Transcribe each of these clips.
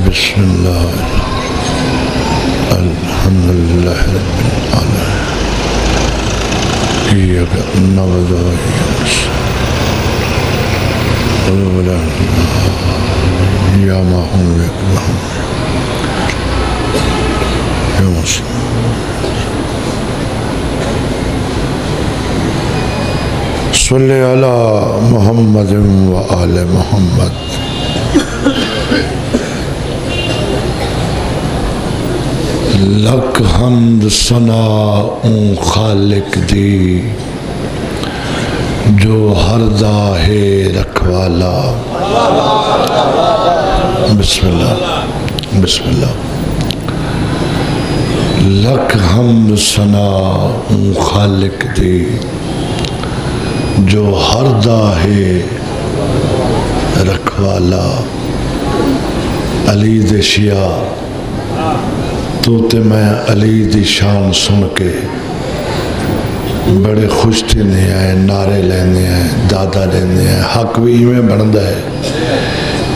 बिस्मिल्लाह अल्हम्दुलिल्लाह रब्बिल आलमीन इय्याका नअबुदु व इय्याका नस्तईन या माहूम या मुस्लिम सल्ले अला मुहम्मद व आले मुहम्मद। लक हम्द सना खालिक दी जो हरदा है रखवाला। बिस्मिल्लाह बिस्मिल्लाह। लक हम्द सना खालिक दी जो हरदा है रखवाला। अली दे शिया तो ते मैं अली दी शान सुन के बड़े खुश थींदे हैं, नारे लेंदे हैं, दादा लेंदे हैं। हक भी इवें बनता है।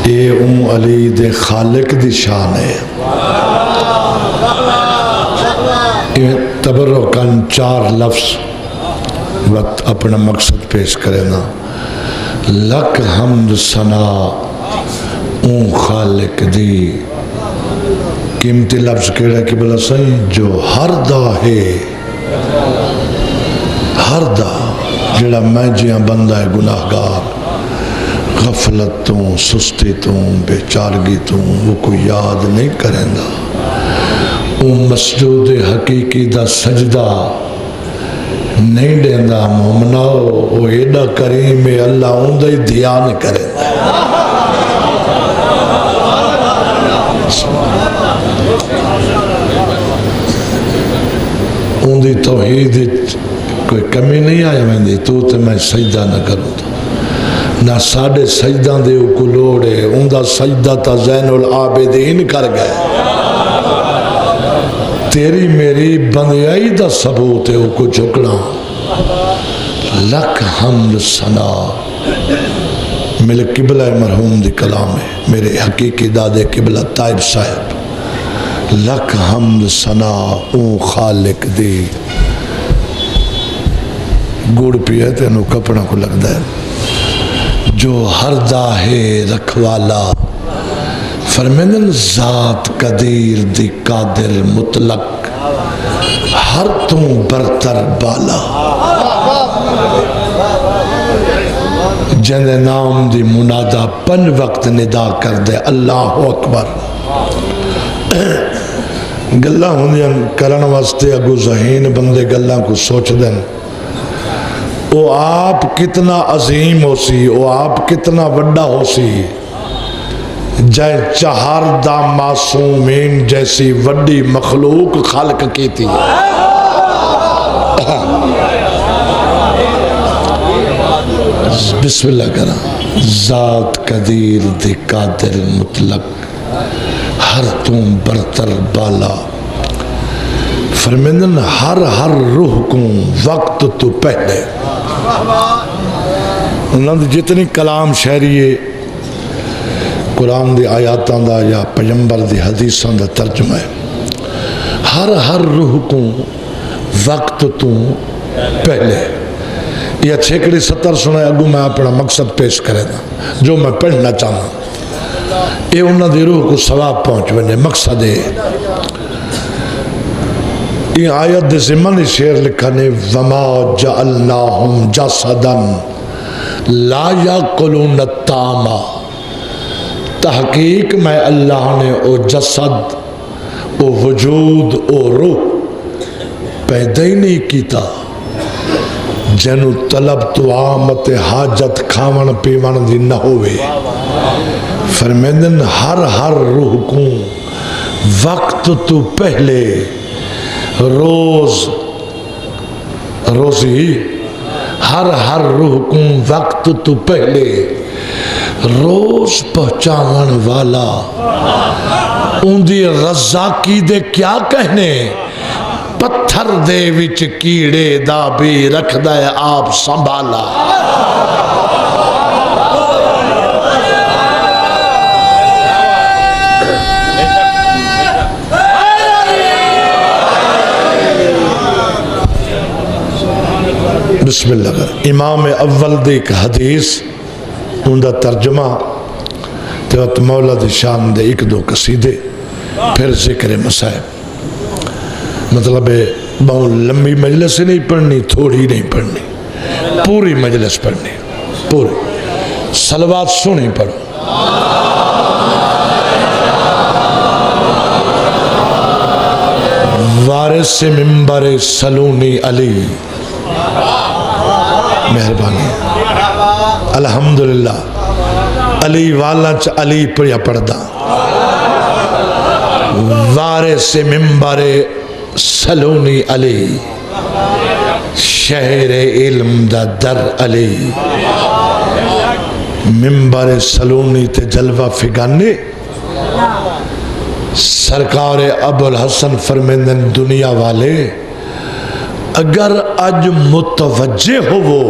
ये अली दे खालिक दी शान है। तबरुकन चार लफ्ज वक्त अपना मकसद पेश करेना। लक हम्द सना खालिक दी। कीमती लफ्ज केड़ा कि भला सही जो हरदा है। हरदा जेड़ा मैं जिया बंदा है गुनाहगार, गफलत तो सुस्ती तो बेचारगी तो वो कोई याद नहीं करेंदा। वो मसजूद हकीकी दा सजदा नहीं देंदा। मोमना वो एडा करीम है, अल्लाह उंदा ही ध्यान करेंदा। उनकी तौहीद कोई कमी नहीं आया वेंदी। तू तो मैं सजदा न करूँ ना साढ़े सजदा दे को लोड़ है। उनका सजदा तो ज़ैनुल आबिदीन कर गए। तेरी मेरी बंदियाई का सबूत है वो झुकना। लक हम्द सना मेरे किबला मरहूम दी कलाम है। मेरे हकीकी दादे किबला ताइब साहब। लक हम्द सना खालिक दी। गुड़ पिए तेन कपड़ा को लगता है। जो हरदा है रखवाला। फरमेंदन जात कदीर दी कादिर मुतलक हर तू बरतर बाला। जिंदे नाम दी मुनादा पंज वक्त निदा कर दे अल्लाह अकबर। गल्ला होंदियां करन वास्ते अगू ज़हीन बंदे गल्ला को सोच दें। वो आप कितना अजीम हो सी, वो आप कितना वड्डा हो सी। जै चार दा मासूमीन जैसी वड्डी मखलूक खालक की थी। बिस्मिल्लाह करा। जात कदीर दी कादिर मुतलक हर तू बरतर बाला। फरमेंदन हर हर रूह को वक्त तो पहले। उन्होंने जितनी कलाम शायरी है कुरान दी आयातां दा या पैगंबर दी हदीसां दा तर्जुमा है। हर हर रूह को वक्त तो पहले। यह छेकड़ी 70 सुना अगू मैं अपना मकसद पेश करेगा जो मैं पढ़ना चाहना। ये उन्होंने रूह को सवाब पहुँच वे मकसद है। ये आयत दे ज़िमन शेर लिखा ने वमा जअलनाहुम जसदन ला याकुलून तामा। तहकीक मैं अल्लाह ने ओ जसद ओ वजूद ओ रूह पैदा ही नहीं किया जैनू तलब तो आमत हाजत खावन पीवन दी न होवे। फरमेंदन हर हर रूह को वक्त तो पहले रोज रोजी। हर हर रूह को वक्त तो पहले रोज पहुंचावन वाला। उनकी रज़ाकी दे क्या कहने। पत्थर दे विच कीड़े दा भी रखदा है आप संभाला। बिस्मिल्लाह कर। इमाम अव्वल दी एक हदीस उनका तर्जुमा तो मौला दी शान दे एक दो कसीदे फिर जिक्र मसाइब। मतलब बहुत लंबी मजलिस नहीं पढ़नी, थोड़ी नहीं पढ़नी, पूरी मजलिस पढ़नी, पूरी सलवात सुनी पढ़ो। वारिस मिंबर सलूनी अली, मेहरबानी अल्हम्दुलिल्लाह। अली वाला च अली पिया पढ़दा। वारिस मिंबर सलूनी अली, शहर इल्म दा दर अली। मिंबर सलूनी ते जलवा फिगाने सरकार अबुल हसन फरमेंदन दुनिया वाले अगर अज मुतवज्जे होवो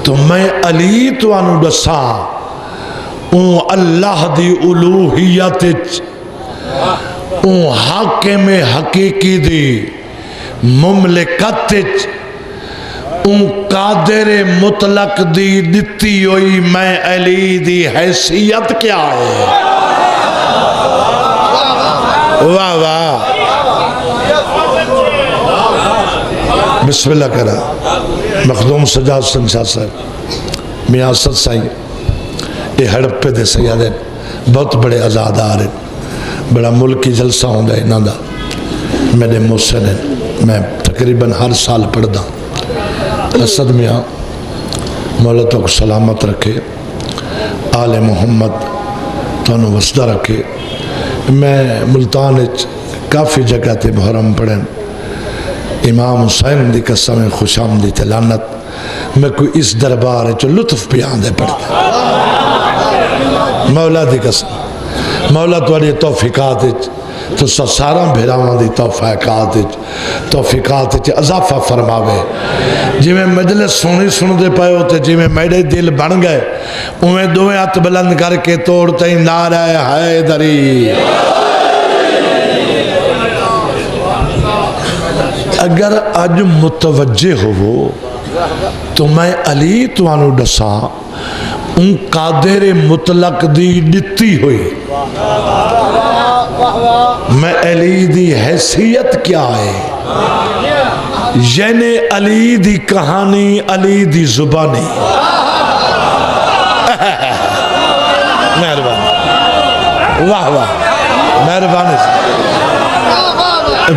तो मैं अली तुहानू दसा अल्लाह दी उलूहियत हाकिम हकीकी दी मुमलिकत कादिर मुतलक दी दिती हुई मैं अली दी हैसियत क्या है। वाह वाह, बिस्मिल्लाह करा। मखदूम सजाद संसार साहब मियाँ असद साई ये हड़प्पे दे सयादे बहुत बड़े आज़ादार हैं, बड़ा मुल्की जलसा होंदा इन्हां दा। मेरे मोहसिन हैं, मैं तकरीबन हर साल पढ़दा। असद मियाँ मौला तो सलामत रखे, आले मोहम्मद तुहानू वसदा रखे। मैं मुल्तान काफ़ी जगह ते मुहर्रम पढ़न, इमाम हुसैन दी कसम खुशामदी ते लानत, मैं कोई इस दरबार च लुत्फ भी आंदे पढ़दा। मौला दी कसम, मौला तुहाडी तौफीकात तो सारा भेरावां दी तौफीकात इजाफा फरमावे। जिमें मजलिस सोनी सुनते पे हो तो जिमें मेरे दिल बन गए उमें दोवें हथ बुलंद करके तोड़ते ही नारा हैदरी। अगर अज मुतवज्जे होवो तो मैं अली तुहानू दसा कादिर मुतलक दी दिती हुई मैं अली दी हैसियत क्या है। यानी अली दी कहानी, अली दी जुबानी। मेहरबानी, वाह वाह, मेहरबानी।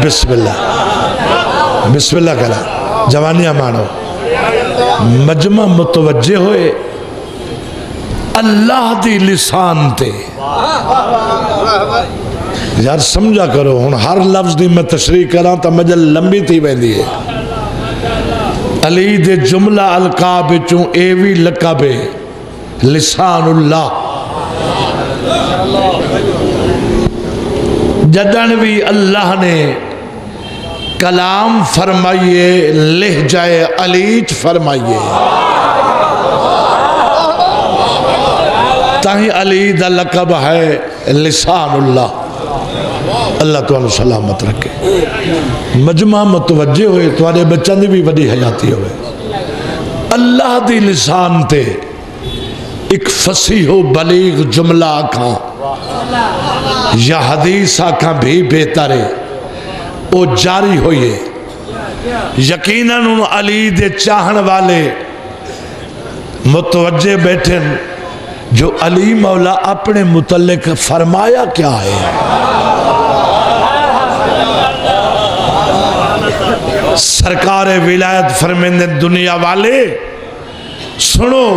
बिस्मिल्लाह बिस्मिल्लाह करा, जवानियां मानो। मजमा मुतवज्जे होए अल्लाह दी लिसान ते। यार समझा करो, हुण हर लफ्ज दी मैं तशरीह करा तो मजल लंबी थी वेंदी है। अली दे जुमला अलकाब विचों ए भी लकब है लिसानुल्लाह। जदन भी अल्लाह ने कलाम फरमाइए लहजाए अलीच फरमाइए, ताही अली दा लकब है लिसानुल्लाह। अल्लाह तुहानू सलामत रखे। मजमा मुतवज्जे होए तुहाडे बच्चों की भी बड़ी हयाती होवे। अल्लाह दी लिसान ते एक फसीहो बलीग जुमला आखा या हदीस आखा भी बेहतर है वो जारी होइए। यकीनन अली दे चाहन वाले मुतवज्जे बैठे जो अली मौला अपने मुतल्लिक फरमाया क्या है। सरकार विलायत फरमेंदे दुनिया वाले सुनो,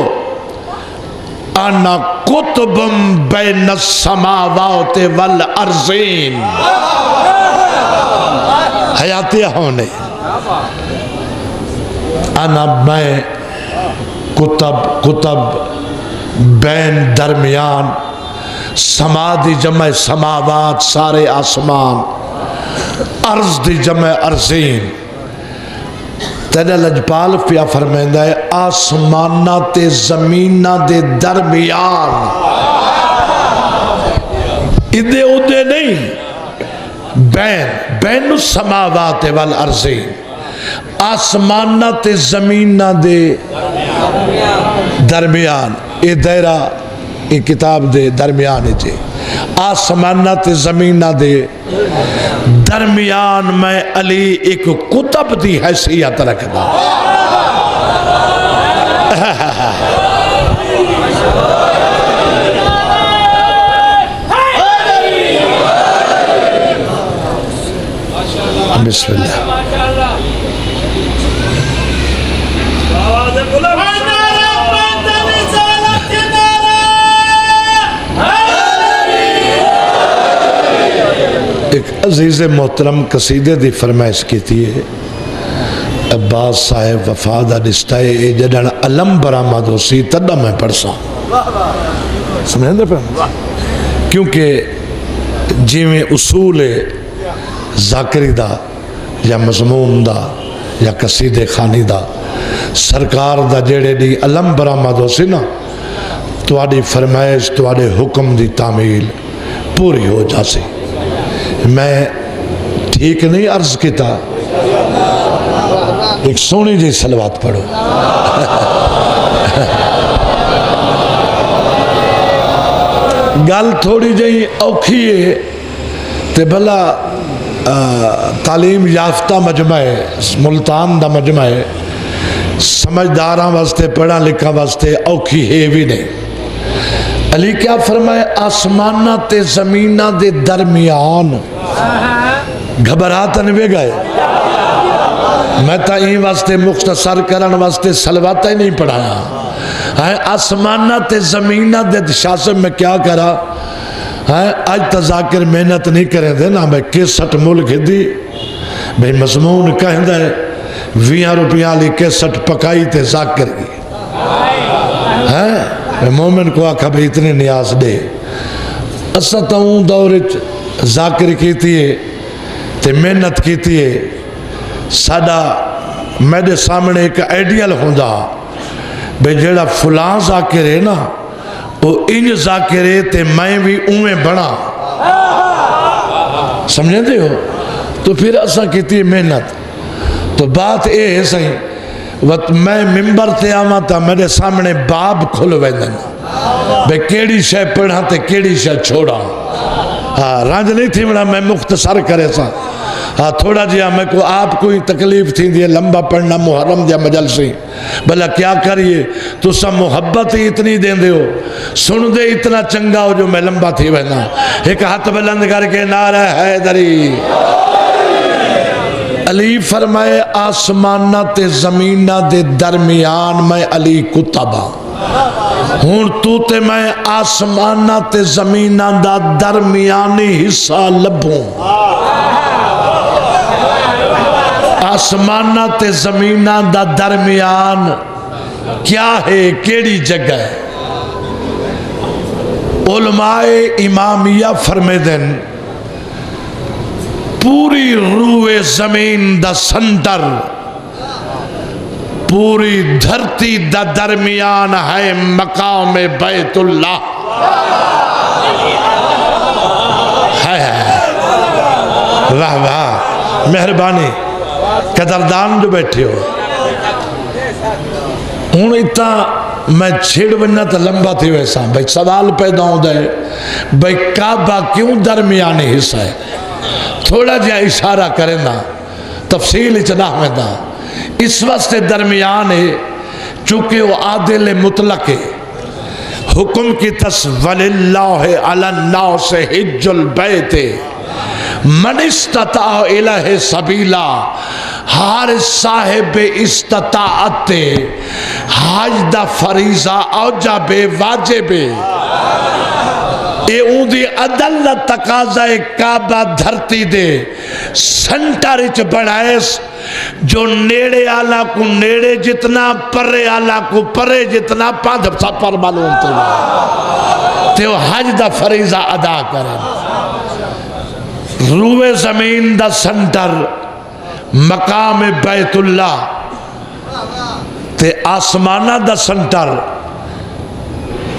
आना कुतुबुम बैन समावात वल अर्ज़ीन। हयातिया होने आना मैं कुतब बैन दरमियान, समादी जमे समावात सारे आसमान, अर्ज दी जमे अर्ज़ीन। तेरा लजपाल पिया फरमांदा है आसमाना ते जमीना दे दरमियान, इदे उदे नहीं। बैन बैन समावात वल अर्ज़ीन, आसमाना ते ज़मीना दे दरमियान, ये दायरा ये किताब दे दरमियान चे, आसमाना ते ज़मीना दे दरमियान मैं अली एक कुतब दी हैसियत रखदा। बिस्मिल्लाह। एक अजीज़ मोहतरम कसीदे की फरमाइश की है, अब्बास साहेब वफादा दिस्ताए जडन अलम बरामद हो सी तदा मैं पढ़सा समझे पे, क्योंकि जिमें उसूल है ज़ाकरी दा या मज़मून दा या कसीदे खानी दा सरकार दा जेड़े दी अलम बरामद हो सी ना, तुहाडी फरमाइश तुहाडे हुक्म दी तामील पूरी हो जासी। मैं ठीक नहीं अर्ज किया, एक सोहनी जी सलवात पढ़ो। गल थोड़ी जी औखी है ते भला तालीम याफ्ता मजमा है, मुल्तान दा मजमा है, समझदार वास्ते पढ़ा लिखा वास्ते औखी है भी नहीं। अली क्या फरमाए, आसमाना ते जमीना दे दरमियान घबरा तो नहीं गए। मैं तो यही वास्ते मुख्तसर करने वास्ते सलवाता ही नहीं पढ़ाया है। आसमाना ते जमीना दे शासक में क्या करा है, अज तो जाकिर मेहनत नहीं करें दे ना, मैं केसट मुल खिदी भाई मजमून कहता है 20 रुपया वाली केसट पकाई ते जाकिर की है, मोमिन को आखा भाई इतनी न्याज दे। असा तो दौर जाकिर की ते मेहनत की है, साडा मेरे सामने एक आइडियल होंदा भाई जेड़ा फुलां जाकिर है ना वो इंज जाकिर है ते मैं भी उवें बना, समझते हो। तो फिर असा की मेहनत। तो बात यह है सही, वत मैं मिंबर ते आवा तो मेरे सामने बाब खुल वेंदन भाई केड़ी शय पढ़ा ते केड़ी शय छोड़ा। हाँ रंज नहीं थी बना मैं मुख्तसर करे सा। हाँ थोड़ा जिहा मैं को आपको ही तकलीफ थी लंबा पढ़ना मुहर्रम या मजल से, भला क्या करिए तो सब मुहब्बत ही इतनी देंदे हो, सुन दे इतना चंगा हो जो मैं लंबा थी वहना। एक हाथ बुलंद करके नारा हैदरी। अली फरमाए आसमाना ते जमीना दे दरमियान मैं अली कुतबा हूं तू ते मैं आसमाना ते जमीना दा दरमियानी हिस्सा लभूं। आसमाना ते जमीना दा दरमियान क्या है, केड़ी जगह है। उलमाए इमामिया फरमेदन पूरी रूए जमीन दा संदर, पूरी धरती दा दरमियान है मकाम बैतुल्लाह है। वाह वाह मेहरबानी कदरदान जो बैठे हो। हूँ इतना मैं छेड़ बनना तो लंबा थी वैसा भाई सवाल पैदा होता है भाई काबा क्यों दरमियानी हिस्सा है। थोड़ा जहा इशारा करेंदा तफसील च ना होंदा, इस वास्ते दरमियान है चूंकि वो आदिल मुतलक है। हुक्म की तस्वलिल्लाह अलन्नास से हिज्जुल बैत मन इस्तता इलैहि सबीला, हर साहिब इस्तताअत हज दा फरीजा औजा बे वाजिबे। ये उदी अदल तकाजा काबा धरती दे सेंटर च बनाए, जो नेड़े आला को नेड़े जितना परे आला को परे जितना पंध सफर मालूम तो हज दा फरीजा अदा करें। रूए जमीन दा सेंटर मकाम बैतुल्ला ते आसमाना दा सेंटर।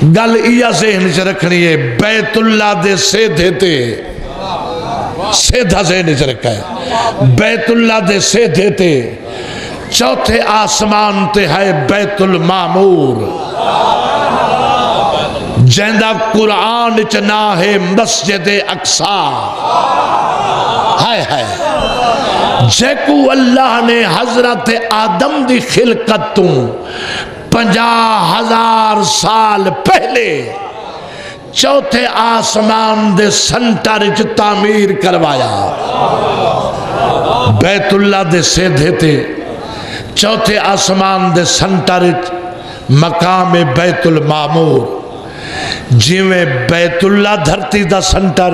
गल इया ज़हन च रखनी है बैतुल्ला दे सेधे ते सीधा ज़हन च रखा है। बैतुल्ला दे सीधे ते चौथे आसमान ते है बैतुल मामूर, जिंदा कुरान च ना है मस्जिद अक्सा। हाय हाय जेकू अल्लाह ने हजरत आदम दी खिलकत तू 50,000 साल पहले चौथे आसमान दे सेंटर च तामीर करवाया। बैतुल्ला दे सीधे ते चौथे आसमान दे सेंटर च मकाम बैतुल मामूर, जिवें बैतुल्ला धरती दा सेंटर,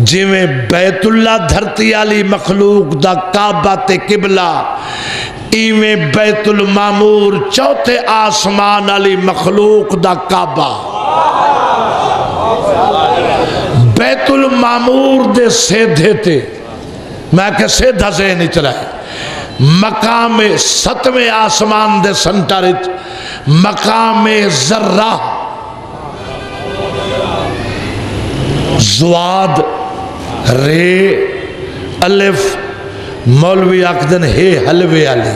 जिवें बैतुल्ला धरती वाली मखलूक दा काबा ते किबला, इवें बैतुल मामूर चौथे आसमान वाली मखलूक दा काबा। बैतुल मामूर दे सीधे ते मैं क्या सीधा ज़हन च रहा, मकाम 7वें आसमान दे सेंटर मकाम जर्रा, ज़ुआद रे अलिफ मौलवी आखदन हे हलवे आली।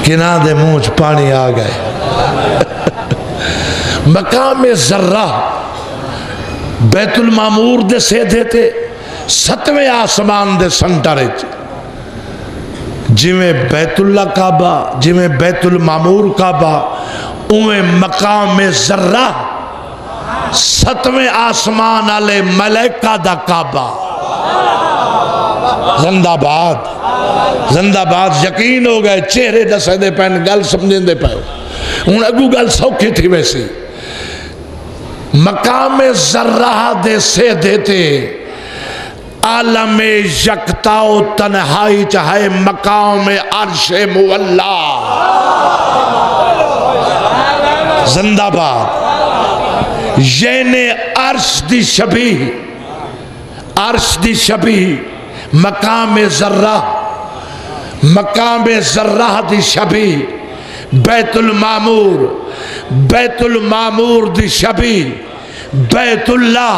किना दे मुंह च पानी आ गए। मकाम जर्रा बैतुल मामूर दे सीधे ते 7वें आसमान दे सेंटर जिवें बैतुल्ला काबा, जिवें बैतुल मामूर काबा, उवें मकाम जर्रा 7वें आसमान वाले मलाइका दा काबा। जिंदाबाद जिंदाबाद। यकीन हो गए, चेहरे दसदे पैन, गल समझते पे। हूँ अगू गल सौखी थी वैसी। मकाम जर्रा दे सीधे ते आलम यकताओ तन्हाई चाहे मकाम अर्श मुअल्ला। जिंदाबाद। येने अर्श दी शबी, अर्श दी शबी मकाम जर्रा, मकाम जर्रा दी शबी बैतुल मामूर, बैतुल मामूर दी शबी बैतुल्ला,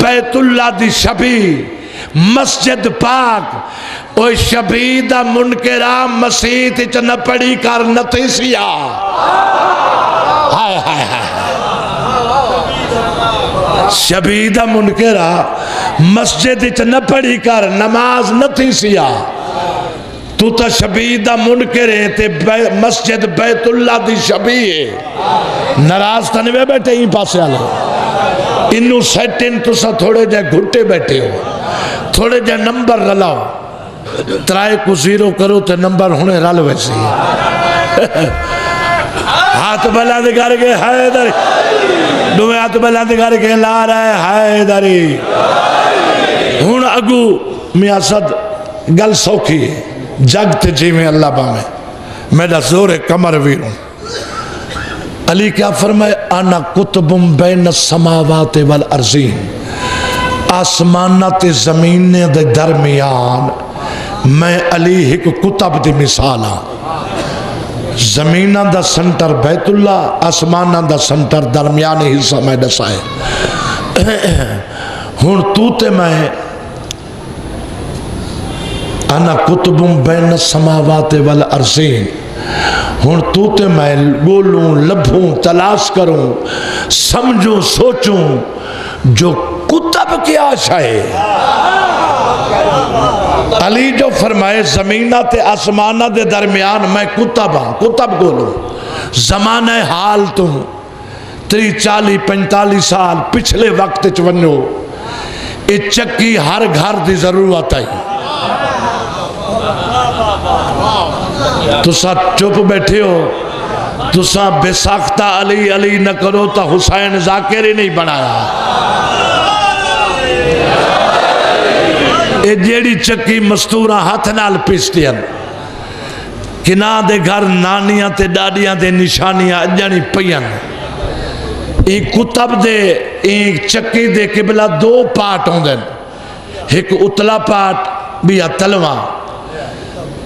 बैतुल्ला दी शबी मस्जिद पाक। ओ शबी दा मुनकरा मसीत च न पड़ी कर नतीसिया। हाय हाय हाय। शबी दा मुनकरा मस्जिद च न पड़ी कर नमाज नतीसिया। तू तो शबी दा मुनकर है ते मस्जिद बैतुल्ला दी शबी है। नाराज तो नहीं बैठे ही पासे वाले। इनू सेट इन तुसा थोड़े जे घुटे बैठे हो, थोड़े जे नंबर रलाओ, 3 को 0 करो तो नंबर हुने रल वैसे। हाथ बुलंद करके हैदरी, दुए हाथ बुलंद करके ला रहे हैदरी। हुन अगू मियासद गल सौखी है। जगत जिमें अल्लाह बामे मेरा जोर कमर वीर। अली क्या फरमाए, आना कुतुबुम बैन समावात वल अर्ज़ीन। आसमाना ते जमीन दे दरमियान मैं अली एक कुतब दी मिसाल हाँ। जमीना दा सेंटर बैतुल्ला, आसमाना दा सेंटर दरमियानी हिस्सा मैं दसा है। हुण तू ते मैं आना कुतुबुम बैन समावात वल अर्ज़ीन। हुण तू ते मैं बोलूं, लभूं, तलाश करूं, समझूं, सोचूं जो कुतब क्या शाये। अली जो फरमाए जमीना ते आसमाना दे दरमियान मैं कुतब हाँ। कुतब बोलूं जमाना हाल तू 30, 40, 45 साल पिछले वक्त च वनो, ये चक्की हर घर की जरूरत है। तुसा चुप बैठे हो, तुसा बेसाख्ता अली अली न करो तो हुसैन जाकिर ही नहीं बनाया। ये जेड़ी चक्की मस्तूरा हाथ नाल पिसदियां, किना दे घर नानियां ते डाडियां दे निशानियां अजनी पईयां। कुतब दे चक्की दे किबला 2 पार्ट होंदे, एक उतला पार्ट भी तलवा।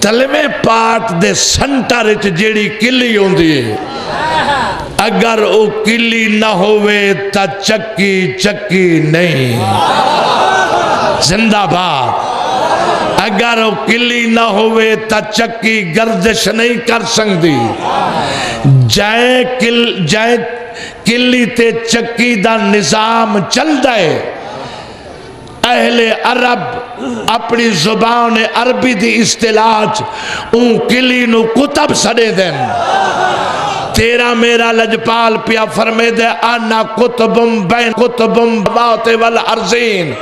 तलवे पार्ट दे सेंटर च जेड़ी किली होंदी है अगर वो किली न होवे ता चक्की चक्की नहीं। जिंदाबाद। अगर वो किली न होवे ता चक्की गर्दिश नहीं कर सकती। जै किली ते चक्की दा निजाम चलदा है। अहले अरब अपनी जुबान अरबी दी इस्तिलाह किली नू कुतब सड़े देन। तेरा मेरा लजपाल पिया फरमे दे आना कुतुबुम बैन कुतुबुम बाते वल अर्ज़ीन।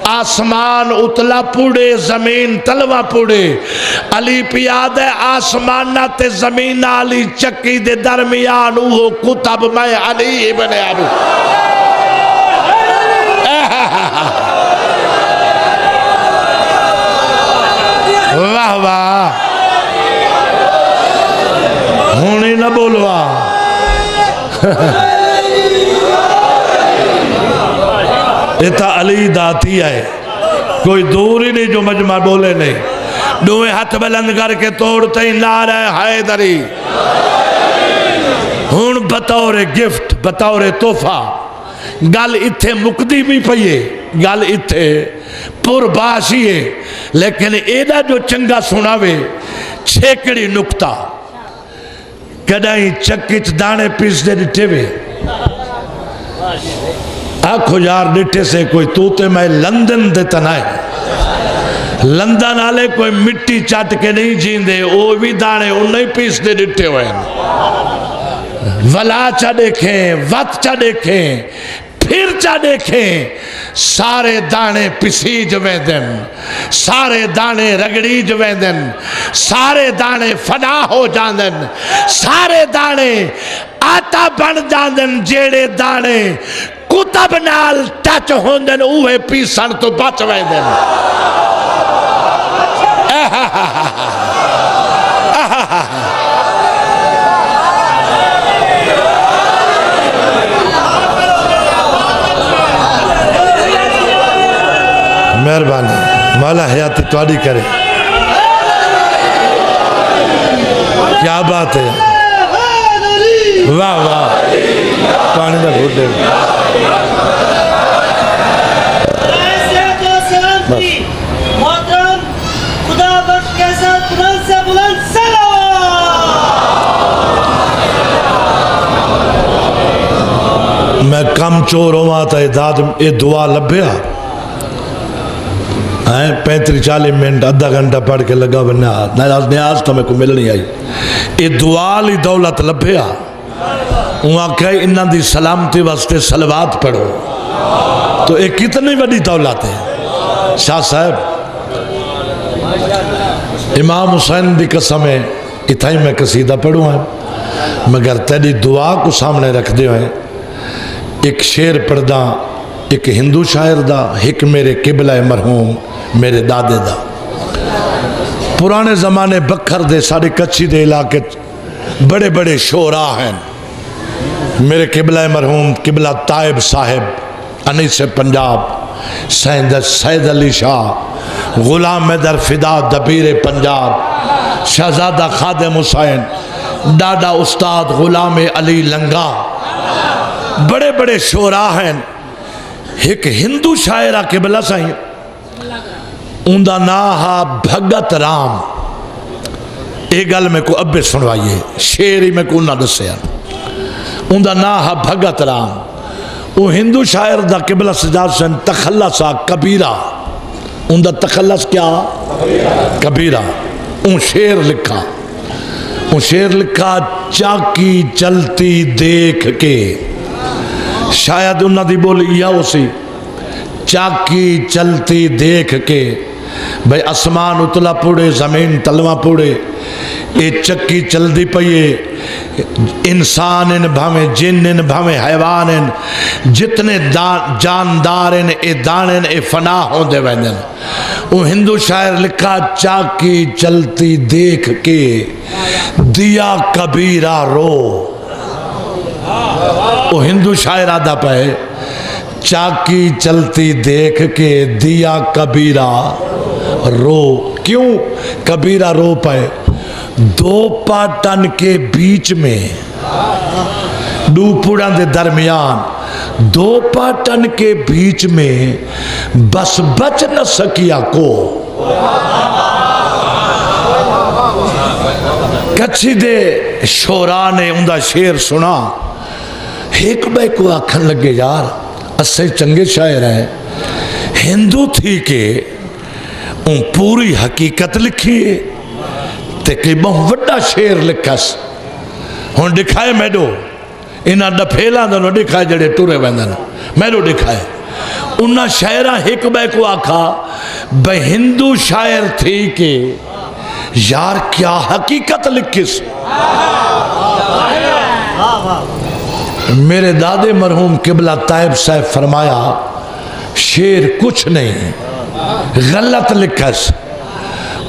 आसमान उतला पुड़े जमीन तलवा पुड़े। अली पिया दे आसमान ते जमीन अली चक्की दे दरमियान वो कुतब मैं अली इब्न अबू। वाह वाह होने न बोलवा। इता अली दाती है कोई दूर ही नहीं जो मजमा बोले नहीं। दोवें हाथ बुलंद करके तोड़ते ही नारा हैदरी। हुण बतौर गिफ्ट बतौर तोहफा गल इत्थे मुकदी भी पई है। गल इत्थे पुरबाशी है लेकिन एदा जो चंगा सुनावे छेकड़ी नुकता। कदाई चक्की च दाने पीसते डिठे वे आखो यार डिठे से कोई तू ते मैं लंदन दे तनाए। लंदन आले कोई मिट्टी चट के नहीं जींदे वो भी दाने उन्हें पीसते डिठे हुए। वला चा देखें वत चा देखें फिर चा देखें सारे दाने पिसीज वेंदन। सारे दाने रगड़ीज वेंदन। सारे दाने फना हो जांदन। सारे दाने आटा बन जांदन। जेड़े दाने कुतब नाल टच होंदन उहे पीसन तो बच वेंदन। मेहरबानी मौला हयाती तुहाडी करे। क्या बात है। वाह वाह पानी का घोट दे। मैं कम चोर हुआ था दाद ये दुआ लभ्या 35-40 मिनट आधा घंटा पढ़ के लगा बना न्याज तो मेरे को मिलनी आई। ये दुआ ली दौलत लभ्या। आख्या इन्हों की सलामती वास्ते सलवात पढ़ो तो ये कितनी बड़ी दौलत है। शाह साहब इमाम हुसैन की कसम है इतना ही मैं कसीदा पढ़ू है मगर तेरी दुआ को सामने रखते हुए एक शेर पढ़दा एक हिंदू शायर दा एक मेरे किबला मरहूम मेरे दादे दा। पुराने जमाने बखर दे साढ़े कच्छी दे इलाके बड़े बड़े शोरा हैं। मेरे किबला मरहूम किबला ताइब साहिब अनीस पंजाब सैयद अली शाह गुलाम मैदर फिदा दबीर पंजाब शहजादा खादिम हुसैन डाडा उस्ताद गुलाम अली लंगा बड़े बड़े शोरा हैं। एक हिंदू शायरा किबला साईं उनका ना हा भगत राम। ये गल मेरे को अब्बे सुनवाइए शेर ही मेरे को उन्हें दसिया। उनका ना हा भगत राम। वो हिंदू शायर का किबला सजाद सन तखल्लस आ कबीरा। उनका तखल्लस क्या कबीरा। वो शेर लिखा चाकी चलती देख के शायद उन्होंने बोली या उसी चाकी चलती देख के भाई आसमान उतला पुड़े जमीन तलवा पुड़े ये चक्की चलती पई है। इंसान इन भावे जिन इन भावे हैवान इन जितने जानदार इन ये दाने ये फना होंदे वेंदन। वो हिंदू शायर लिखा चाकी चलती देख के दिया कबीरा रो। वो हिंदू शायर आदा पे चाकी चलती देख के दिया कबीरा रो। क्यों कबीरा रो पाए? 2 पाटन के बीच में दो पुड़ा के दरमियान दो पाटन के बीच में बस बच न सकिया को। कच्छी दे शोरा ने उनका शेर सुना। एक बाई को आखन लगे यार असे चंगे शायर हैं, हिंदू थी के पूरी हकीकत लिखी है ते कि बहुत बड़ा शेर लिखस। हुण दिखाए मैडो इन्हां डफेलों का दिखाए जड़े टुरे वेंदन मैडो दिखाए। उन्हें शायरा एक बाई को आखा भाई हिंदू शायर थी के यार क्या हकीकत लिखिस। मेरे दादे मरहूम किबला तायब साहब फरमाया शेर कुछ नहीं गलत लिखस।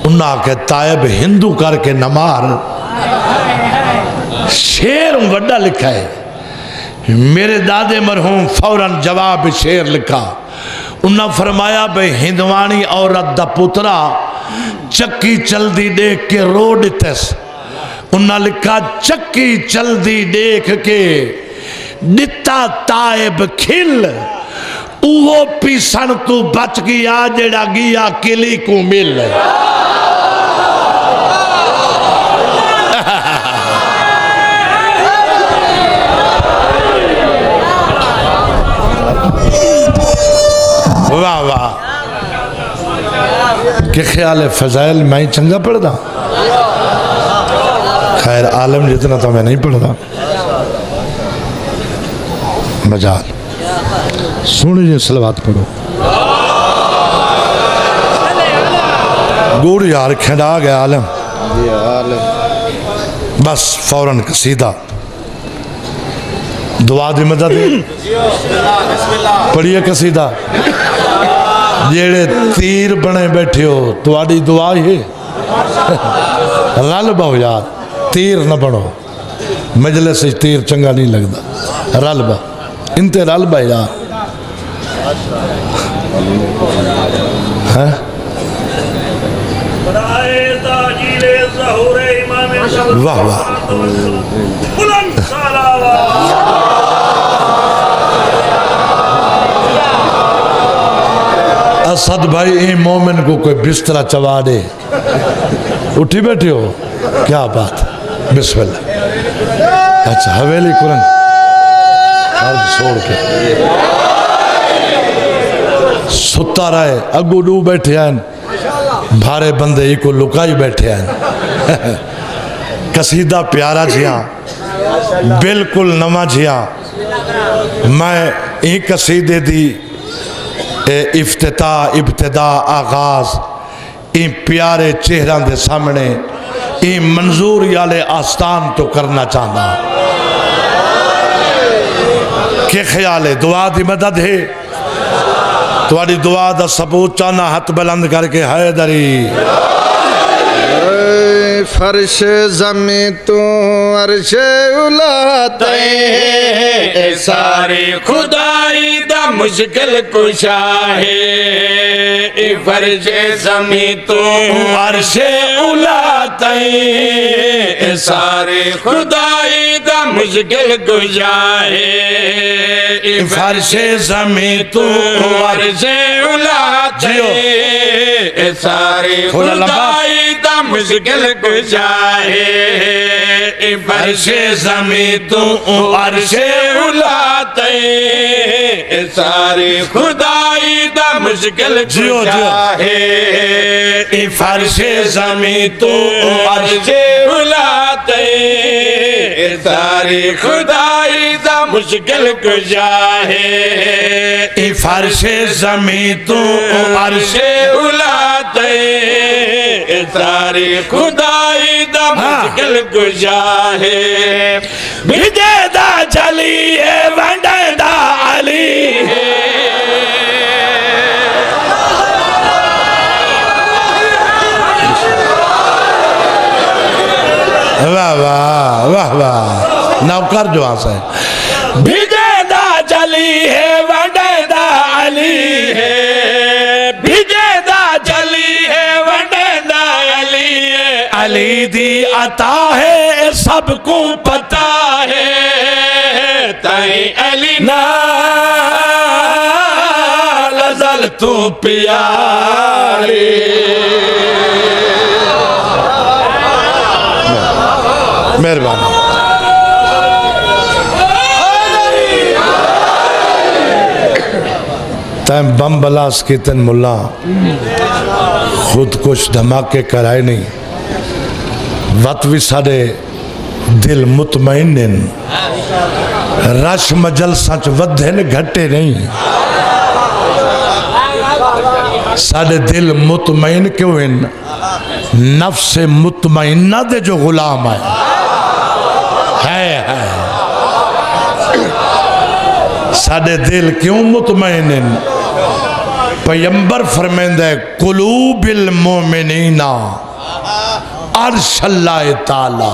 उन्हें आके तायब हिंदू करके न मार, शेर वड्डा लिखा है। मेरे दादे मरहूम फौरन जवाब शेर लिखा। उन्हें फरमाया भाई हिंदवानी औरत दा पुत्रा चक्की चलदी देख के रो दितस। उन्हें लिखा चक्की चलदी देख के दिता तायब खिल, उहो पीसन तू बच गया जेड़ा गया किली को मिल। वाह वाह, के ख्याल है फजाइल मैं चंगा पढ़ता। खैर आलम जितना तो मैं नहीं पढ़ता। मजाल सुन लीजिए, सलवात पढ़ो। गुड़ यार खड़ा गया आलम, बस फौरन कसीदा दुआ दी मदद पढ़िए कसीदा। जेड़े तीर बने बैठे हो तुहाडी दुआ ही रल बहु यार, तीर न बनो। मजलिस तीर चंगा नहीं लगता, रल बा इनते रल बा यार। वाह वाह, असद भाई ए मोमिन को कोई बिस्तरा चबा दे। उठी बैठे हो, क्या बात, बिस्मिल्लाह। अच्छा हवेली कुरन छोड़ के सुता रहे, अगू डू बैठे हैं भारे बंदे को लुकाई बैठे हैं। कसीदा प्यारा जिया बिल्कुल नवा जिया। मैं एक कसीदे दी इफ्तिता इब्तिदा आगाज इन प्यारे चेहरा के सामने इन मंजूर वाले आस्थान तो करना चाहता। क्या ख्याल है, दुआ की मदद है, तुम्हारी दुआ का सबूत चाहना हाथ बुलंद करके हैदरी। फर्श जमी तू अर्श उलाते सारी खुदाई दा मुश्किल कुशा है। फर्श जमी तू अर्श उलाते सारी खुदाई दा मुश्किल कुशा है। फर्श जमी तू अर्श उलाते सारी खुदाई दा मुश्किल गुजारे। फर्शे जमी तू अर्शे उलाते सारी खुदाई दा मुश्किल गुजारे। फर्शे जमी तू अर्शे उलाते सारी खुदाई दा मुश्किल गुजारे। फर्शे जमी तू अर्शे उलाते सारी खुदाई दा मुश्किल गुजा है। भिजे दा चली है वंडे दा अली है। वाह वाह वाह वाह, नौकर जो आसा है। भिजे दा चली है वंडे दा अली है। भिजे दा चली है वंडे दा अली है। अली दी अता है सबको पता है। अली नाल अज़ल तू प्यारे। मेहरबानी। तैं बम बलास की तन मुल्ला खुद कुछ धमाके कराए नहीं, वत भी साढ़े दिल मुतमईन ने, रश मजलसा च वधे ने घटे नहीं, साढ़े दिल मुतमईन क्यों हैं? नफ्स मुतमईना दे जो गुलाम है। साढ़े दिल क्यों मुतमईन हैं? पैगंबर फरमांदा है कुलूबिल मोमिनीना अर्श अल्लाह ताला।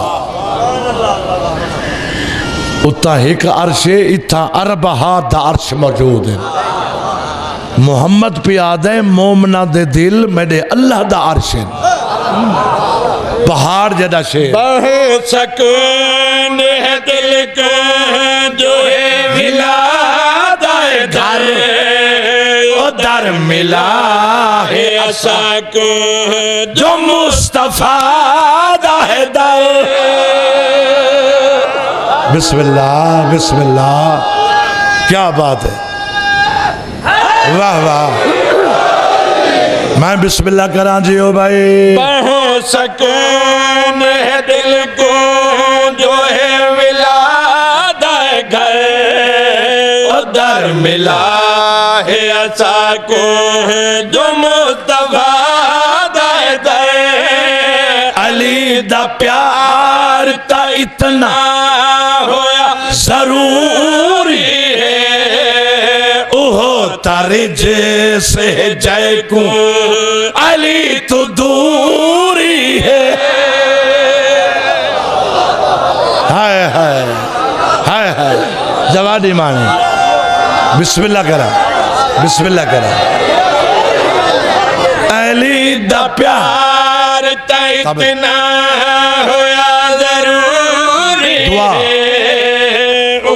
उता एक अर्श है, इथा अरबहा दा अर्श मौजूद है। मोहम्मद पे आद है मोमना दे दिल मेरे अल्लाह दा अर्श है। पहाड़ जदा शेर बहुत सकून है दिल को जो है मिला दर उधर मिला है आशा को जो मुस्तफा दा है दर। बिस्मिल्लाह बिस्मिल्लाह, क्या बात है, वाह वाह। मैं बिस्मिल्लाह करा जी हो भाई। बहुत सकून है दिल को जो है मिला घर उधर मिला है आशा को जो मुस्तफा दा दर। अली दा प्यार ता इतना होया जरूरी है, ओहो तारे जैसे जय को अली तो दूरी है। हाय हाय हाय हाय, जवानी माने। बिस्मिल्लाह करा, बिस्मिल्लाह करा। अली दा प्यार ता इतना होया जरूरी दुआ। है, ओ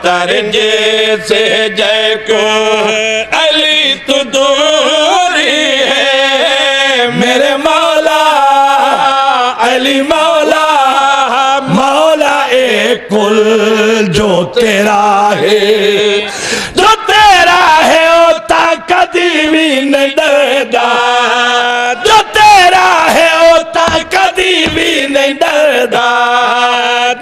तर जैसे जय को अली तो दूरी है। मेरे मौला अली मौला, मौला एक कुल जो तेरा है, जो तेरा है ओता कदी भी नहीं डरदा, जो तेरा है ओता कदी भी नहीं डरदा,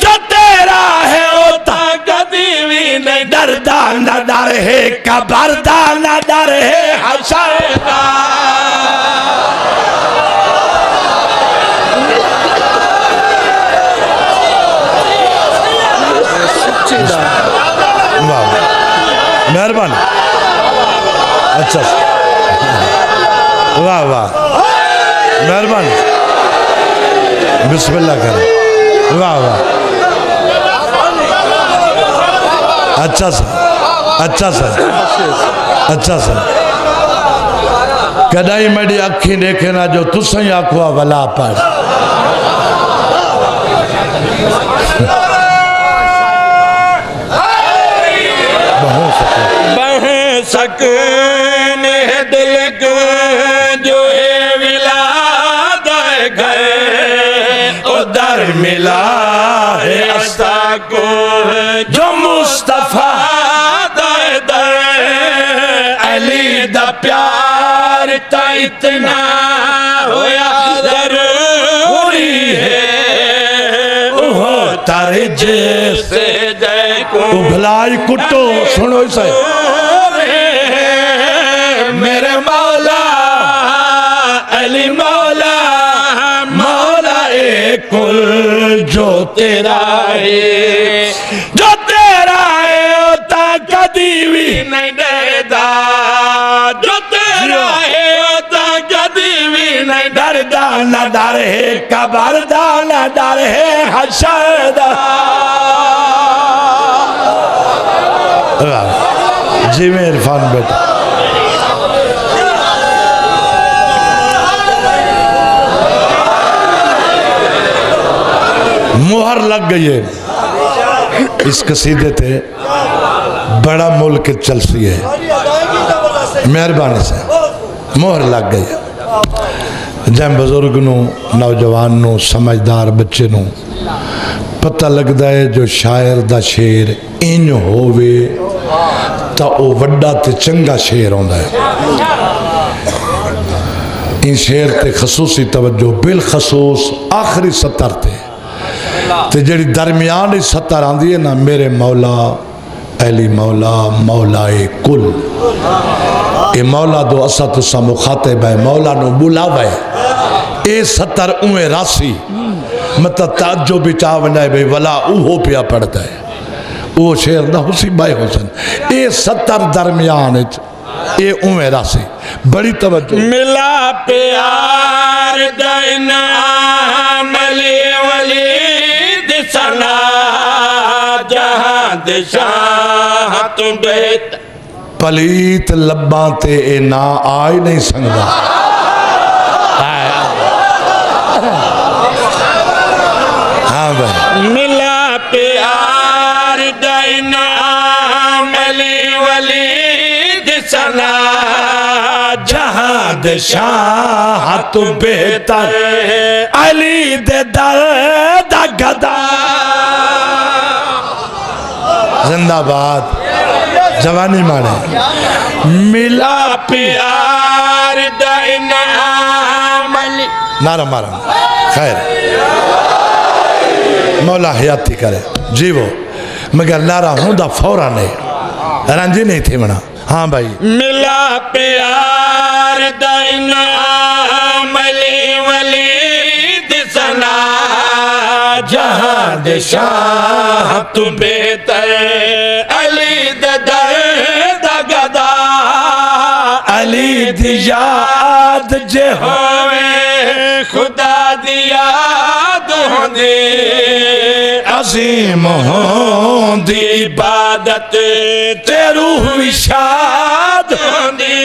जो तेरा है ओता कदी भी नहीं डरदा। न डर है कबरदा, न डर है हशर का। मेहरबानी, अच्छा, वाह वाह, मेहरबानी, बिस्मिल्लाह करें, वाह वाह, अच्छा सर, अच्छा सर, अच्छा सर। कदाई मेरी अखी देखे ना जो तुसें आखुआ वला पर। सकून है दिल को जो है मिला घर उधर मिला है आशा को जो मुस्तफा दा दर। अली दा प्यार ता इतना होया जरूरी है, ओहो तारे जैसे जय को भलाई कुटो सुनो इसे। मेरे मौला अली मौला, मौला एक कुल जो तेरा है, जो तेरा है ओता कदी भी नहीं डरदा, जो तेरा है ओता कदी भी नहीं डरदा। न डर है कबरदा, न डर है हशरदा। जी में इरफान बेटा मुहर लग गई है इस कसीदे थे। बड़ा मुल्क चलसी है, मेहरबानी से मोहर लग गई है। जै बजुर्ग नू, नौजवान नू, समझदार बच्चे नू पता लगता है जो शायर दा शेर इंज होवे तो वह वड्डा ते चंगा शेर होंदा है। इन शेर ते खसूसी तवज्जो बिलखसूस आखिरी सतर ते जड़ी दरमियान सतर आंदी है ना, मेरे मौला अली मौला मौलाए कुल, ये मौला दो असा तुसा मुखातिब है, मौला नु बुलावे। ये सतर उमें रासी मतलब ताजो बिचा वनाए भाई वला उहो पिया पढ़ता है, वो शेर ना हुसी बाई हुसन। ये सतर दरमियान ये उमें रासी बड़ी तवज्जो। मिला प्यार दैन अमली वली दिसना जहां दिशाह तू बेत पलीत लब्बां ते ए ना आ ही नहीं सकदा। हाँ भाई मिला प्यार दैन अमली वली दिसना जहां दिशाह तू बेहतर अली दे दर दा गदा। जिंदाबाद जवानी माने। मिला प्यार दैन अमली नारा मारा खैर मौला हयाती करे जीवो, मगर नारा होंदा फौरा नहीं, रांझी नहीं थी मना। हाँ भाई मिला प्यार दैन अमली वली दिसना जहां दिशाह तू बेहतर अली दे दर दा गदा। अली दी याद जे होवे खुदा दी याद होंदी अजीम होंदी इबादत ते रूह विशाद होंदी।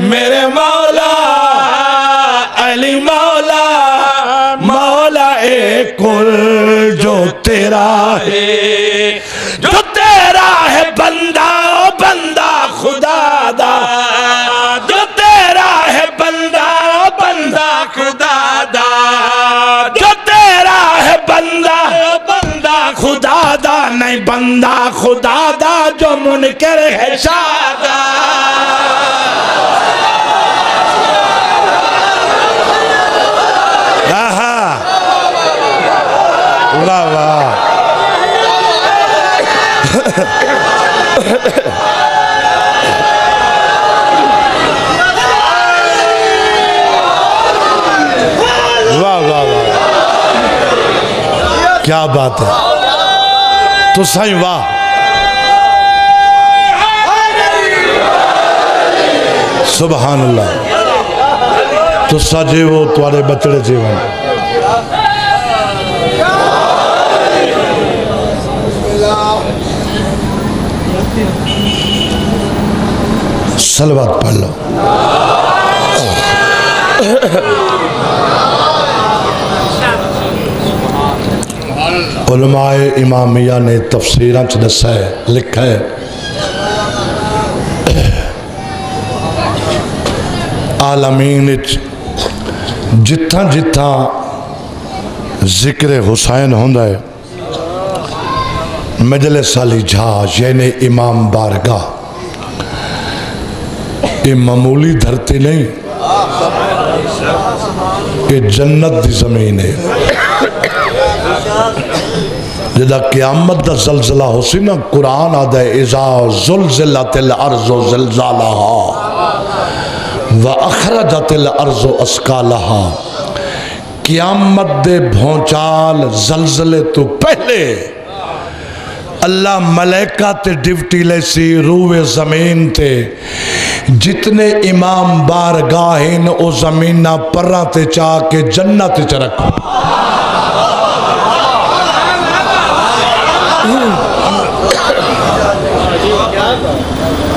मेरे मौला अली मौला मौला ए कुल जो तेरा है, जो तेरा है बंदा ओ बंदा खुदा दा, जो तेरा है बंदा ओ बंदा खुदा दा, जो तेरा है बंदा ओ बंदा खुदा दा, नहीं बंदा खुदा दा जो मुनकर है शादा। वाह वाह वाह वाह वाह क्या बात है। तो सही वाह सुभान अल्लाह। तो सजे वो तुम्हारे बचड़े जीवन सलवात पढ़ लो। उलमाए इमामिया ने तफसीर च दसा है, लिखा है आलमीन जिथा जिथा जिक्र हुसैन होंदा है मजलिस अली जहाज यानी इमाम बारगाह, ये मामूली धरती नहीं, ये जन्नत की जमीन है। जदा क़यामत दा ज़लज़ला हो सी ना, कुरान आदा है इज़ा ज़ुलज़िलतिल अर्ज़ु ज़िलज़ालहा व अख़रजतिल अर्ज़ु अस्कालहा। क़यामत दे भौचाल ज़लज़ले तो पहले अल्लाह मलैका ते ड्यूटी ले सी रूए ज़मीन ते जितने इमाम बारगाह हैं ओ ज़मीना पर्रा ते चा के जन्नत च रखो।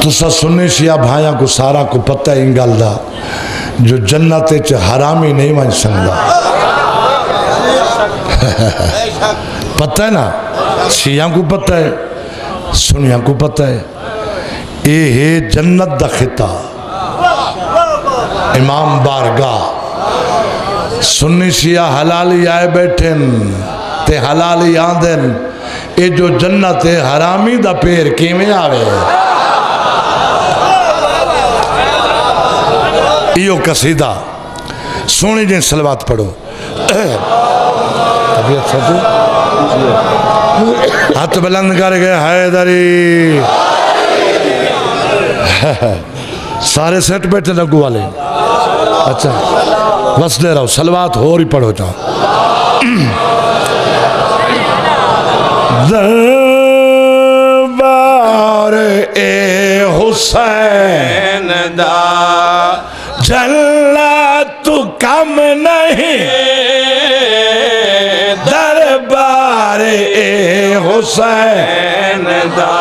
तुसा सुन्नी शिया भाइयों को सारा को पता है इन गल दा, जो जन्नत च हरामी नहीं बन सकता। पता है ना, शिया को पता है सुनिया को पता है ये है जन्नत दा खिता इमाम बारगाह सुन्नी शिया हलाली आए बैठे ते हलाली आंदन ये जो जन्नत है हरामी दा पेर किवें आवे इयो कसीदा सोनी जी सलवात पढ़ो हाथ बुलंद कर गए हैदरी सारे सेट बैठे लगू वाले अच्छा बस दे रहा हूँ सलवात हो रही पढ़ो चाहो दरबार ए हुसैन दा जन्नत कम नहीं दरबार ए हुसैन दा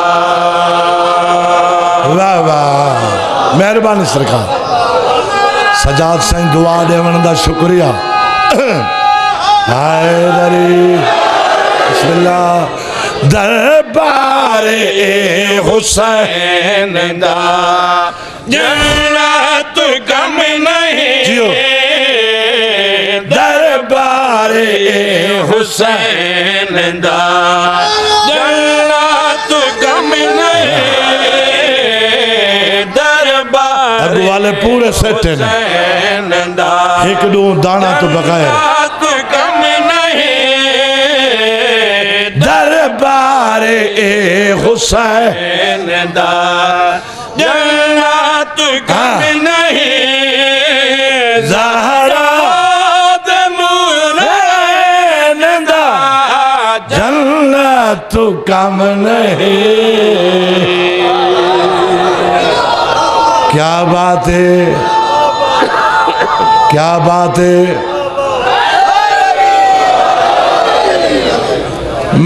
वाह वाह मेहरबानी सरकार सजाद सिंह दुआ देवन दा शुक्रिया हैदरी बिस्मिल्लाह दरबार ए हुसैन दा जन्नत कम नहीं जियो दरबार ए हुसैन दा जन्नत कम नहीं दरबार अगु वाले पूरे सेट ने हुसैन दा एक दो दाना तो बगैर जन्नत कम नहीं दरबार ए हुसैन दा जन्नत कम नहीं ज़हरा नूरैन दा जन्नत कम नहीं क्या बात है क्या बात है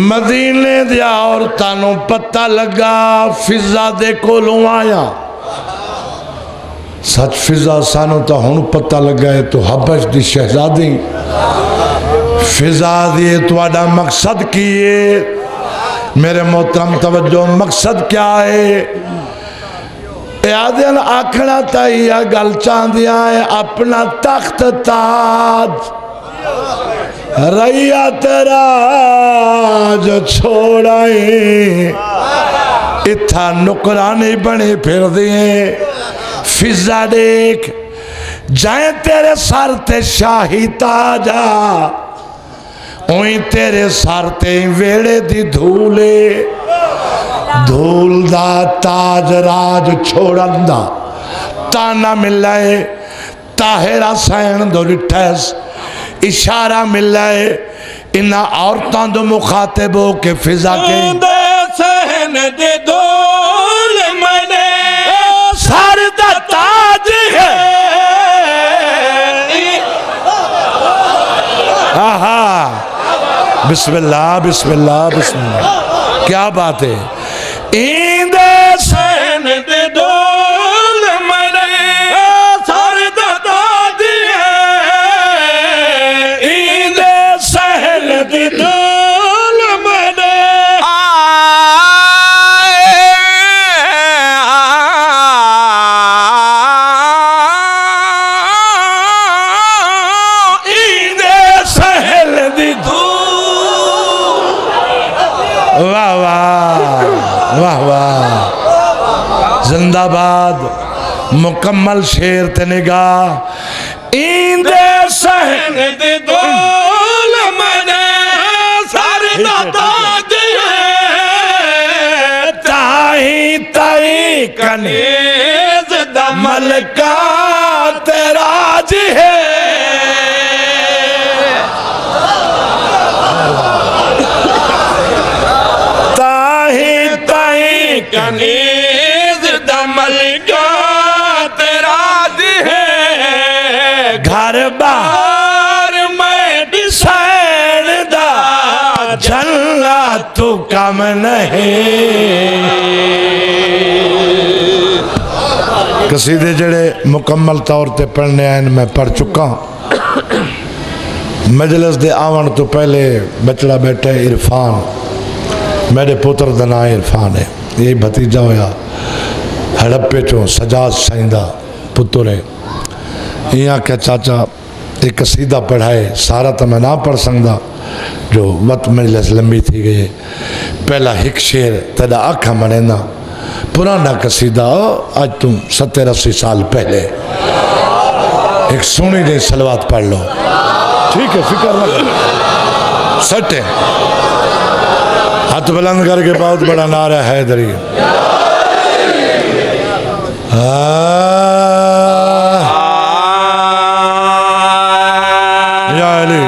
मदीने दिया औरतां नूं पता लगा फिजा दे कोलों आया सच फिजा सानू तो हुण पता लगा है तो हबश दी शहजादी फिजा दिए तुहाडा मकसद की है मेरे मोहतरम तवज्जो मकसद क्या है यादन आखना ताइया गल चाहदिया है अपना तख्त ताज रैया तेरा जो छोड़ाए इथा नुकरानी बने फिर दिए फिजा देख जाए तेरे सर ते शाही ताजा ओई तेरे सर ते वेड़े दी धूले धूल दा ताज राज छोड़न दा ताना मिलाए ताहिरा सैन दो रिठैस इशारा मिलाए इन्ना औरतां दो मुखातिब हो के फिजा के सहन दे धूल मने सर दा ताज है आहा बिस्मिल्लाह बिस्मिल्लाह बिस्मिल्लाह क्या बात है इंदे सहन दे धूल मने सर दा ताज है इंदे सहन दी धूल मने इंदे सहन दी वाह वाह वाह वाह जिंदाबाद मुकम्मल शेर ते निगाह इंदे सहन दे धूल मने सर दा ताज है ताही ताही कने कनीज दा मलका तेराज है ताही ताही कने कनीज दा मलका तेरा दी है घर बार और मैं सैन दा झल्ला तू कम नहीं कसीदे जड़े मुकम्मल तौर ते पढ़ने आए मैं पढ़ चुका मजलिस दे आवन तो पहले बचड़ा बैठा इरफान मेरे पुत्र का नाम इरफान है, यही भतीजा होया हड़प्पे चो सजाद साइंदा पुत्र है। ये आख्या चाचा एक कसीदा पढ़ाए, सारा तो मैं ना पढ़ सकता जो वत मजलिस लंबी थी गई है। पहला एक शेर तेरा आखा मनेना, पुराना कसीदा आज तुम 70-80 साल पहले, एक सोनी जी सलवात पढ़ लो, ठीक है, फिक्र ना करो, सट है। हाथ बुलंद करके बहुत बड़ा नारा है हैदरी। या अली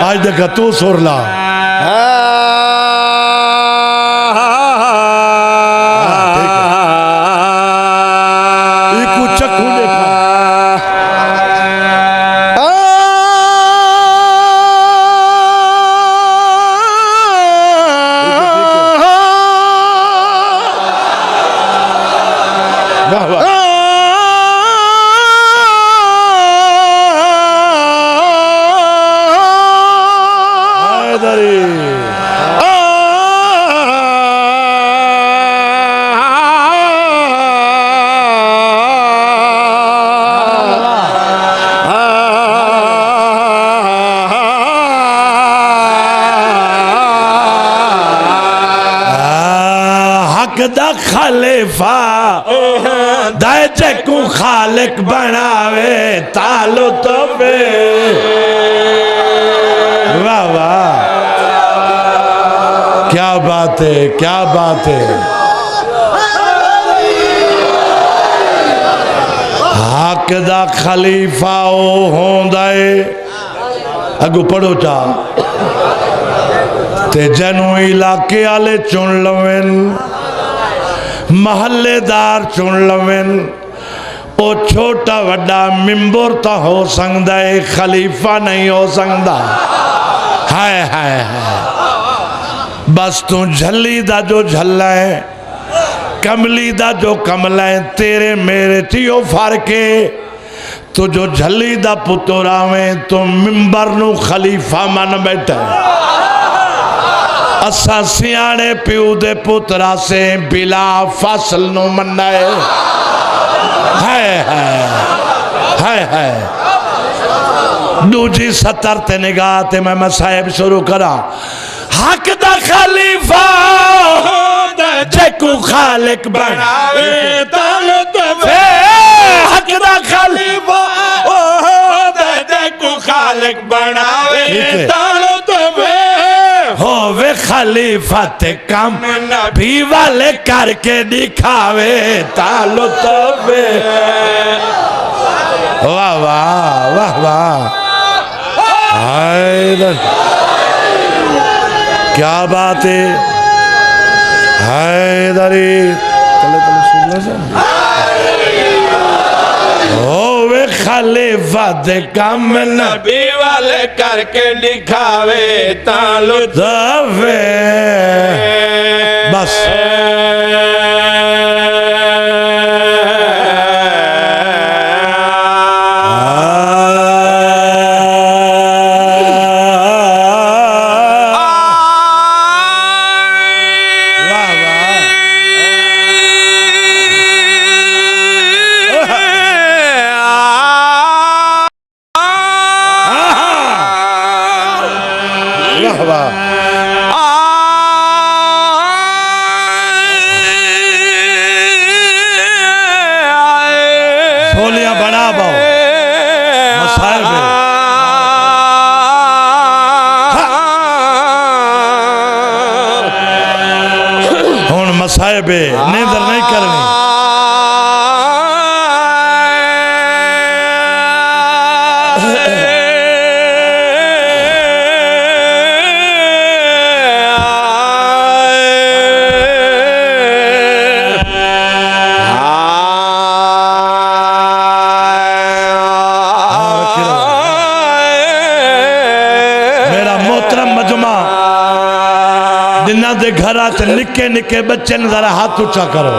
आज देखा तू सुर ला। चक्कू देखा वाह वाह दा खलीफा दायचे को खालिक बनावे तालो तो बे। वाह वाह क्या बात है, क्या बात है। हक दा खलीफा ओ होंदा है, अगू पढ़ो चा ते जनू इलाके आले चुन लवेन, महल्लेदार चुन लवेन। ओ छोटा वड्डा मिंबर तो हो सकता है, खलीफा नहीं हो सकता। हाय हाय हाय, बस तू झल्ली दा जो झल्ला है, कमली दा जो कमला है, तेरे मेरे चियो फर्क है। तो जो झल्ली दा पुत्र आवे तो मिंबर नू खलीफा मन बैठा। असा सियाने प्यू दे पुत्रा से बिला फसल नो मन्ना है। हाय हाय हाय। दूजी 70 ते निगाह ते मैं मसाइब शुरू करा। हक दा खलीफा जेकू खालिक बनावे तालो तवे। हक दा खलीफा जेकू खालिक बनावे तालो तवे। होवे खलीफा ते कम नबी वाले करके दिखावे तालो तवे। वाह वाह वाह वाह, क्या बात है हैदरी। होवे खलीफा ते कम नबी वाले करके दिखावे तालो तवे। बस साहेब नींदर नहीं करनी। तर्जुमा जिन्ना दे घर निके निके बच्चे ने जरा हाथ उच्चा करो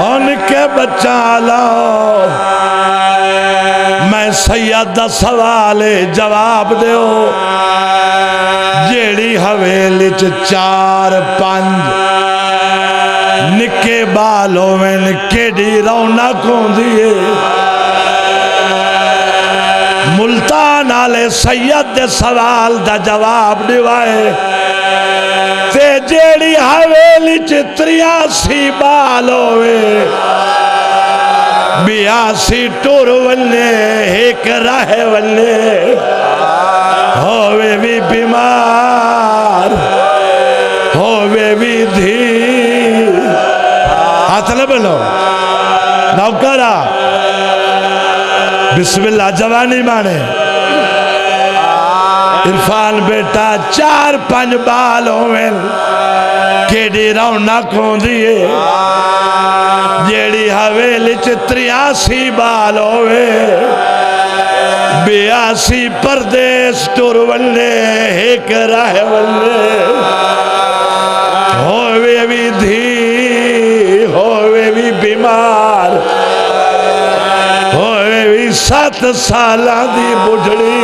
और निके बच्चा लाओ मैं सैयद दा सवाल जवाब दो जेड़ी हवेली च 4-5 निके बाल होवन केडी रौनक होंदी है मुल्तान आले सैयद दे सवाल दा जवाब दिवाए ते जेड़ी हवेली च 83 बाल होवे 82 टुर वल्ले एक राह वल्ले होवे भी बीमार होवे भी धी हाथ न बोलो नौकरा बिस्मिल्लाह जवानी माने इरफान बेटा 4-5 बाल होवे केडी रौनक होंदी है जेड़ी हवेली च 83 बाल होवे 82 परदेस टुर वल्ले एक राह वल्ले होवे भी धी होवे भी बीमार होवे भी 7 सालां दी बुढ़ड़ी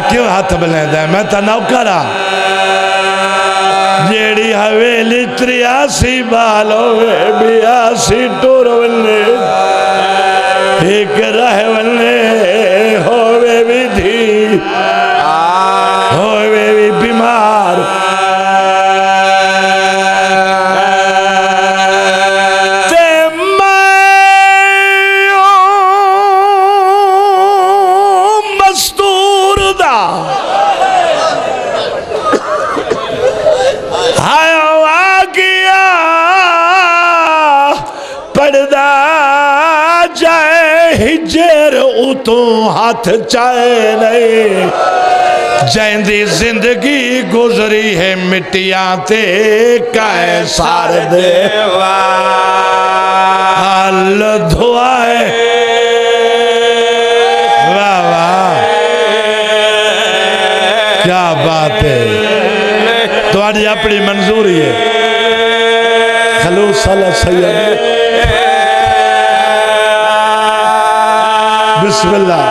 क्यों हाथ बुलंदा है मैं तो नौकरा जेड़ी हवेली 83 बाल होवे 82 टुर वल्ले एक राह वल्ले होवे भी धी होवे भी बीमार ते मैं मस्तूर दा आया आ गया पड़दा जाए हिजर उतो हाथ चाहे नहीं जैंदी जिंदगी गुजरी है मिट्टियां ते काए सार देवा हल धुआए वाह वाह क्या बात है तुम्हारी अपनी मंजूरी है खलूस अल सैयद बिस्मिल्लाह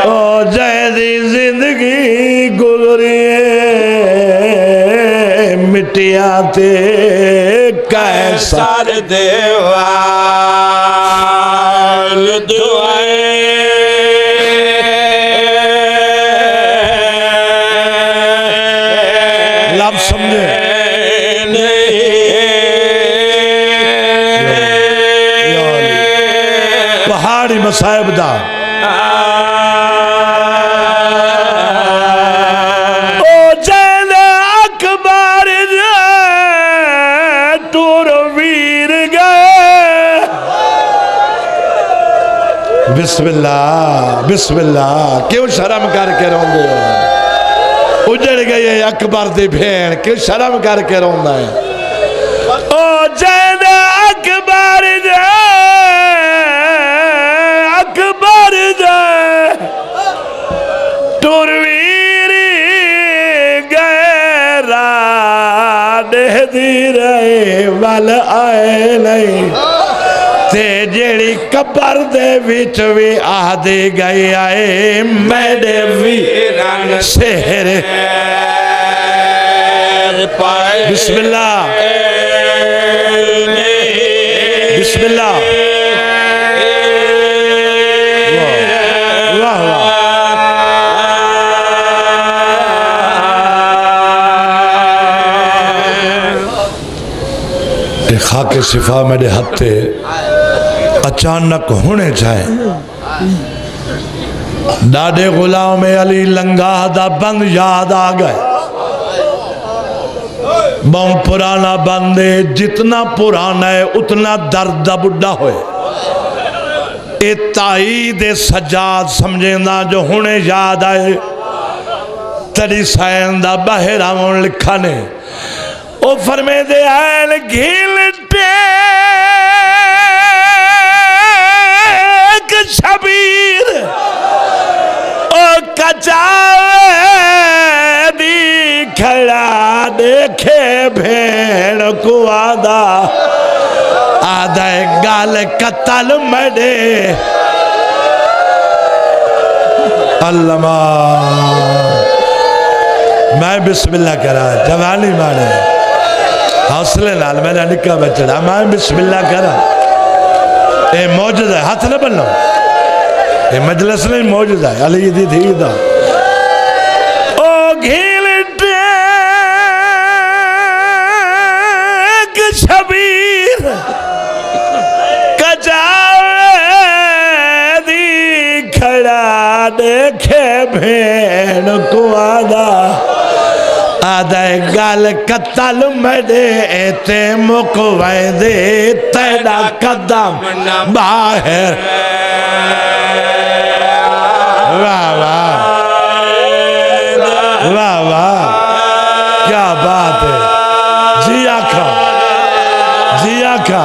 ओ जैदी जिंदगी गुजरी मिट्टियां ते कैसार देवा दुआए लब समझे पहाड़ी मसाइब दा ओ जैन अकबर टूर वीर गए बिस्मिल्लाह बिस्मिल्लाह क्यों शर्म करके रोंदे हो उजड़ गई अकबर दी भेड़ क्यों शर्म करके रोंदा है ओ जैन अकबर टुरवीर गैरा देहदी रहे वल आए नहीं ते जेड़ी कबर दे विच भी आदे गए आए मेरे वीरान शहर बिस्मिल्लाह बिस्मिल्लाह वाह वाह खाके सिफा मेरे हत्थे अचानक होने चाहे डाडे गुलाम अली लंगाह दा बंद याद आ गए बहुत पुराना बंद है जितना पुराना है उतना दर्द दा बुढ़ा होए ए ताई दे सजाद समझेंदा जो हुने याद आए तड़ी सैन दा बहरा लिखा ने ओ फरमे दे आयल घिलटे देखे भेड़ को आदा आदा गाल कतल मडे अल्लाह मैं बिस्मिल्लाह करा जवानी माने हौसले नाल मेरा निका बचड़ा मैं बिस्मिल्लाह करा ये मौजूद है हाथ न बनो ये मजलिस नहीं मौजूद है अली दी थी दा ओ घील टेक शबीर कजावे दी खड़ा देखे भेड़ को आदा आदा गाल कतल मडे ते मुकवाए दे तेरा कदम बाहर वाह वाह वाह वाह क्या बात है जी आखा जी आखा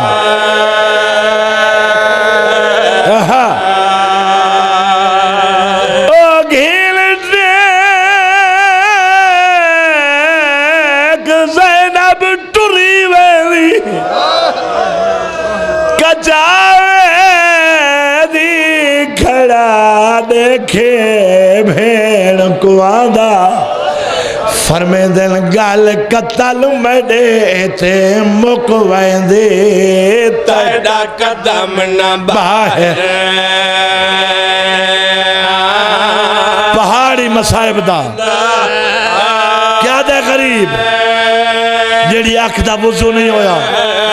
देखे भेड़ को आदा फरमे दिन गल कतल मडे ते मुक वेंदे तेरा कदम न बाहर पहाड़ी मसाइब दा क्या दे गरीब जेड़ी अख दा वुजू नहीं होया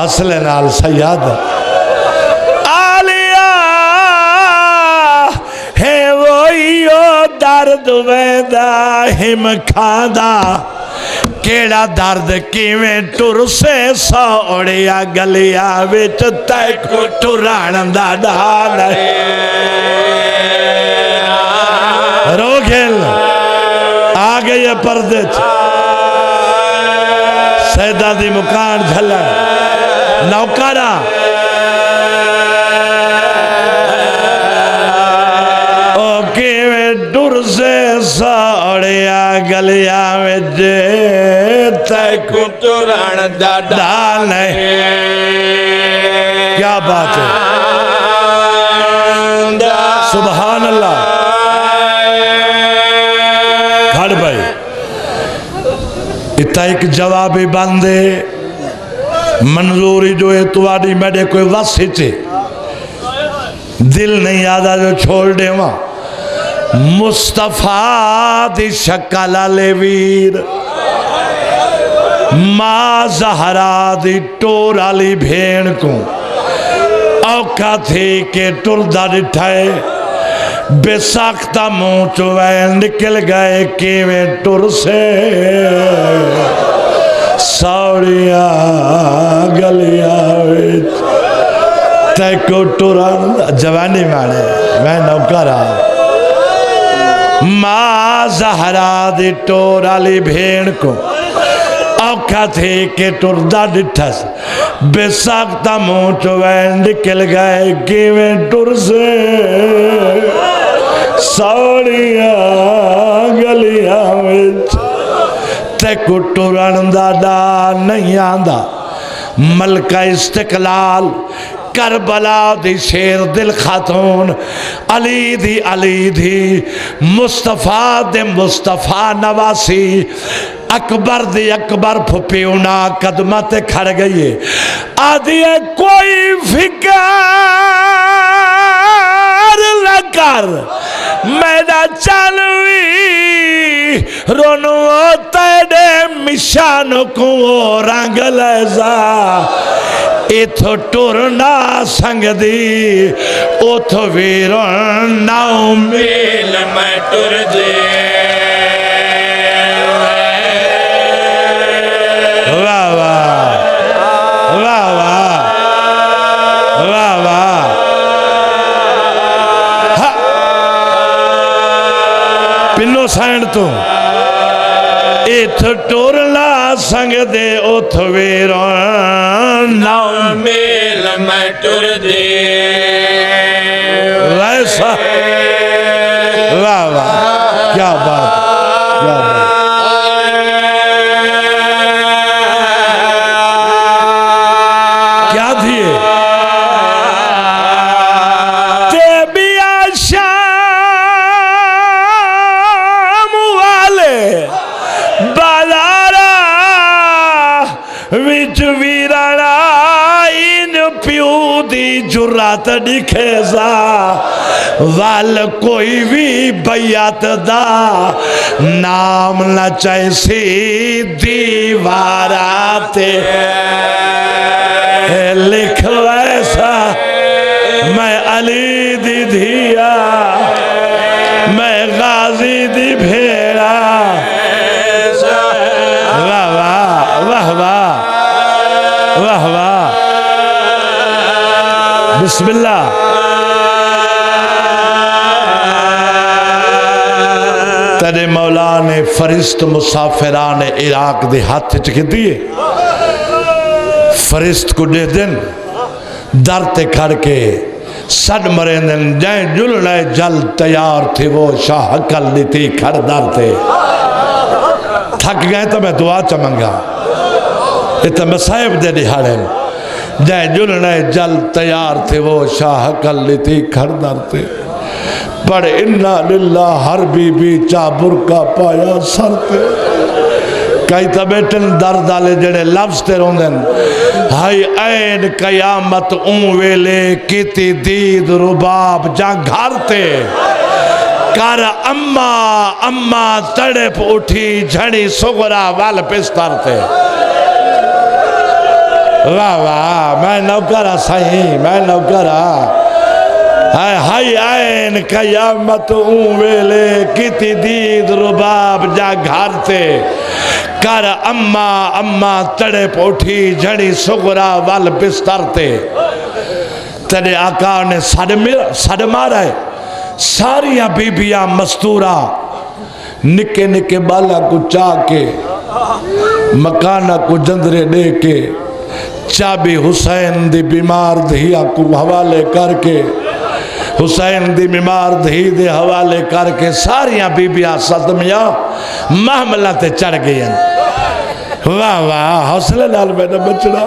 हौसले नाल सयाद आलिया है वो दर्द वेदा हिम खादा केड़ा दर्द किवें टुर से सौड़िया गलिया विच तैको टुराण दा डाल रो खेल आ गई पर्दे सैदा दी मुकान झलन नौकरा ओ किवें डुर से सौड़िया गलिया में तैको टुराण दा डाल क्या बात है सुभान अल्लाह खड़ भाई इतना एक जवाबी बंदे मंजूरी जो है तुम्हारी मेरे कोई वस थे दिल नहीं आदा जो छोड़ देवा मुस्तफा दी शक्ल आले वीर मां जहरा दी टोर आली भेड़ को औखा थी के टुरदा डिठाए बेसाख्ता मुंह चो निकल गए किवें टुर से सौड़िया गलिया तैको टुरान जवानी माने मैं नौकरा मां जहरा दी टोर आली भेड़ को औखा थे के टुरदा डिठस बेसाख्ता मुंह चो निकल गए किवें टुर से सौड़िया गलिया तैको टुरण दा डा नहीं आंदा मलका इस्तिकलाल करबला दी शेर दिल खातून अली दी मुस्तफा दे मुस्तफा नवासी अकबर दी अकबर फुपी उना कदमा ते खड़ गई है आदि कोई फिकर न कर मेरा चलवी रोनो तेरे मिशान को रंग लजा इथो टुरना संग दी उथो वीरो नाउ मेल मैं टुर जे वाह वाह वाह वाह वाह वाह पिनो साइड तो इथो टुरना संग दे उथ वीरो नाम मेल मैं टुर दे वैसा वाह वाह क्या बात क्या बात क्या दिए ते बिया शाम वाले बाजारा विच वीराना इन प्यू दी जुर्रत दिखेसा वाल कोई भी बैयत दा नाम न चैसी दीवारा ते लिख वैसा मैं अली दी धिया मैं गाजी दी भेड़ा वाह वाह वाह वाह वाह वाह बिस्मिल्लाह तेरे मौला ने फरिश्त मुसाफिरान इराक दे हाथ च दिए फरिश्त को दे दिन दर ते खड़ के सड मरे दिन जै जुलने जल तैयार थे वो शाह कल दी खड़ दर ते थक गए तो मैं दुआ चमंगा इत मसाइब दे दिहाड़े जै जुलने जल तैयार थे वो शाह कल दी खड़ दर ते पर इन्ना लिल्ला हर बीबी चा बुरका पाया सर पे कई तो बेटन दर्द आले जड़े लफ्ज ते रोंदन हाय ऐन कयामत ऊं वेले कीती दीद रुबाब जा घर ते कर अम्मा अम्मा तड़प उठी झड़ी सुगरा वाल पिस्तर ते वाह वाह मैं नौकरा सही मैं नौकरा हाय आयन कयामत वेले किती दीद रुबाब जा घर ते कर अम्मा अम्मा तड़े पोठी झड़ी सुगरा वाल बिस्तर ते तेरे आका ने सड मारा है सारिया बीबियां मस्तूरा निके निके बाला को चा के मकाना को जंदरे दे के चाबी हुसैन दी बीमार धिया को हवाले करके हुसैन दी बीमार धी दे हवाले करके सारिया बीबियां सदमिया महमला ते चढ़ गई वाह वाह हौसले नाल मेरा बचड़ा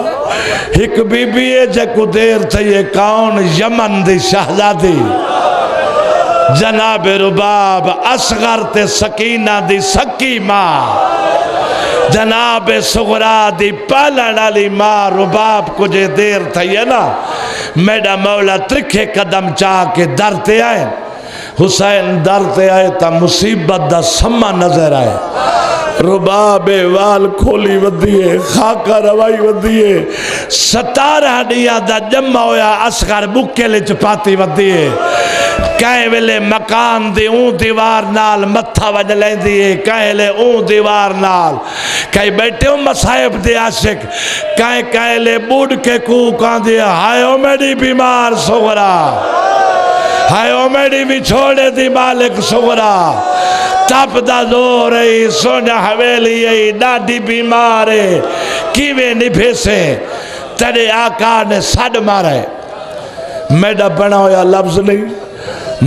एक बीबी है जकु देर थी कौन यमन दी शहजादी जनाब रुबाब असगर ते सकीना दी सकी मां जनाब सुगरा दी पालन वाली मां रुबाब कुछ देर थी है ना मेरा मौला त्रिखे कदम चाह के दर ते आए हुसैन दर ते आए तो मुसीबत दा समा नजर आए रुबाबे वाल खोली वधिए खाका रवाई वधिए 17 दिया दा जम्मा होया असगर बुकेल च पाती वधिए कई वेले मकान दी ऊं दीवार नाल मत्था वज लैंदी है कई ले ऊं दीवार नाल कई बैठे हो मसाइब दे आशिक कई ले बुढ़ के कूक आंदी हाय ओ मेरी बीमार सुगरा हाय ओ मेरी भी छोड़े दी मालिक सुगरा तप दा जोर है सोना हवेली है डाडी बीमार है किवे निभे से तेरे आका ने सड मारा मेरा बना होया लफ्ज नहीं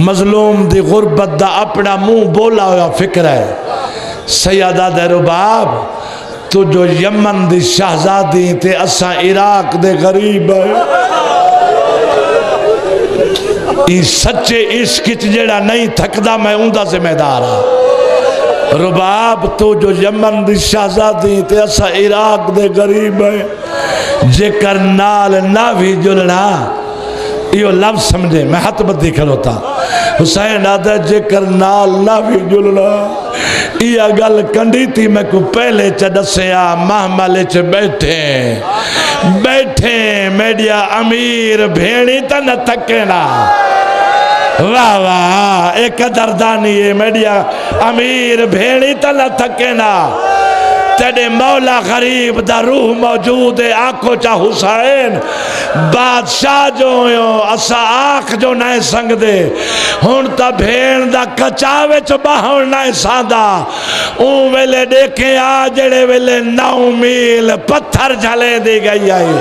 मजलूम दी गुरबत दा अपना मुंह बोला होया फिक्र है सैयदा दे रुबाब तू जो यमन दी शहजादी ते असा इराक दे गरीब है सच्चे इश्क जेड़ा नहीं थकदा मैं उनका जिम्मेदार हाँ रुबाब तू जो यमन दी शहजादी ते असा इराक दे गरीब है जेकर नाल ना भी जुलना यो लफ्ज समझे मैं हथ बद्दी खलोता हुसैन आदा जेकर नाल ना भी जुलना या गल कंडी थी मैं को पहले च दसिया महमल च बैठे बैठे मेडिया अमीर भेणी त न थके ना वाह वाह एक दरदानी है मेडिया अमीर भेणी त न थके ना तेरे मौला गरीब दा रूह मौजूद है। आखो चा हुसैन बादशाह जो हो असा आख जो नहीं संगदे हुण ता भेण दा कचावे च बाहण नहीं सादा। ऊ वेले देखे आ जेड़े वेले 9 मील पत्थर झले दी गई आई।